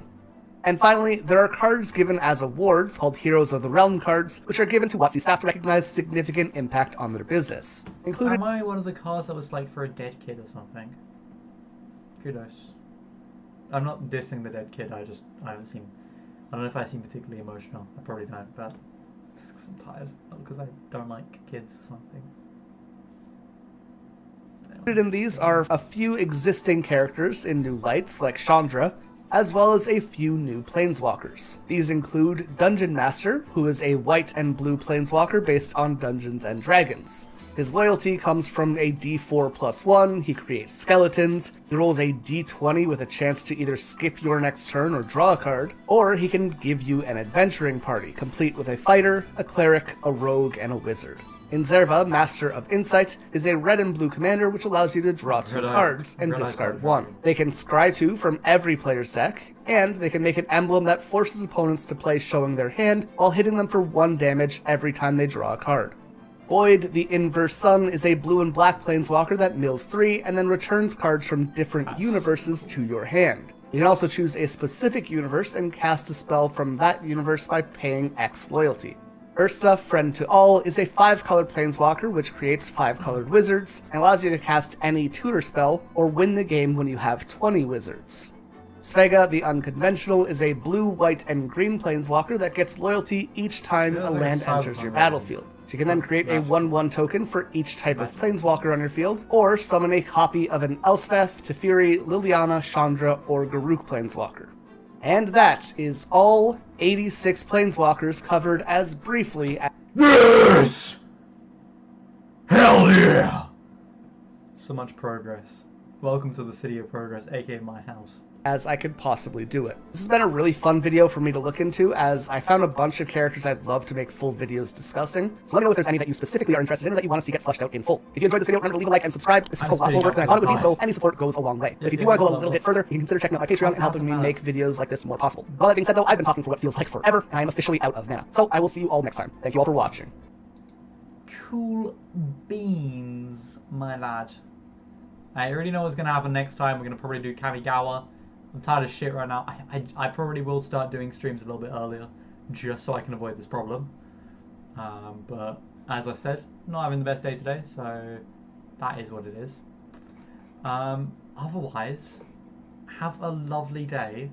And finally, there are cards given as awards, called Heroes of the Realm cards, which are given to WotC staff to recognize significant impact on their business. Included... Am I one of the cards that was like for a dead kid or something? Kudos. I'm not dissing the dead kid, I don't know if I seem particularly emotional. I probably don't, but just because I'm tired. Not because I don't like kids or something. Included in these are a few existing characters in new lights, like Chandra, as well as a few new planeswalkers. These include Dungeon Master, who is a white and blue planeswalker based on Dungeons and Dragons. His loyalty comes from a d4+1, he creates skeletons, he rolls a d20 with a chance to either skip your next turn or draw a card, or he can give you an adventuring party, complete with a fighter, a cleric, a rogue, and a wizard. Inzerva, Master of Insight, is a red and blue commander which allows you to draw 2 cards and discard 1. They can scry 2 from every player's deck, and they can make an emblem that forces opponents to play showing their hand while hitting them for 1 damage every time they draw a card. Void, the Inverse Sun, is a blue and black planeswalker that mills 3 and then returns cards from different universes to your hand. You can also choose a specific universe and cast a spell from that universe by paying X loyalty. Ursta, Friend to All, is a 5-color planeswalker which creates 5-colored wizards and allows you to cast any tutor spell or win the game when you have 20 wizards. Svega, the Unconventional, is a blue, white, and green planeswalker that gets loyalty each time a land enters your battlefield. She can then create a 1/1 token for each type of planeswalker on your field, or summon a copy of an Elspeth, Teferi, Liliana, Chandra, or Garruk planeswalker. And that is all 86 planeswalkers covered as briefly as... Yes! Hell yeah! So much progress. Welcome to the City of Progress, aka my house. as I could possibly do it. This has been a really fun video for me to look into, as I found a bunch of characters I'd love to make full videos discussing. So let me know if there's any that you specifically are interested in or that you want to see get fleshed out in full. If you enjoyed this video, remember to leave a like and subscribe. This is a lot more work than I thought it would be, so any support goes a long way. If you do want to go a little bit further, you can consider checking out my Patreon and helping me make videos like this more possible. All that being said though, I've been talking for what feels like forever, and I am officially out of mana. So I will see you all next time. Thank you all for watching. Cool beans, my lad. I already know what's going to happen next time. We're going to probably do Kamigawa. I'm tired of shit right now. I probably will start doing streams a little bit earlier, just so I can avoid this problem. But as I said, not having the best day today, so that is what it is. Otherwise, have a lovely day.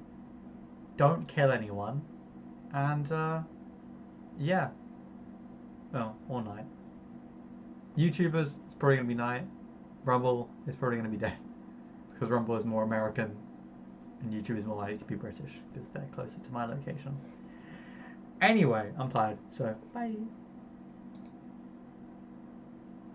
Don't kill anyone. And, yeah. Well, or night. YouTubers, it's probably going to be night. Rumble is probably going to be day. Because Rumble is more American. And YouTube is more likely to be British because they're closer to my location. Anyway, I'm tired, so bye.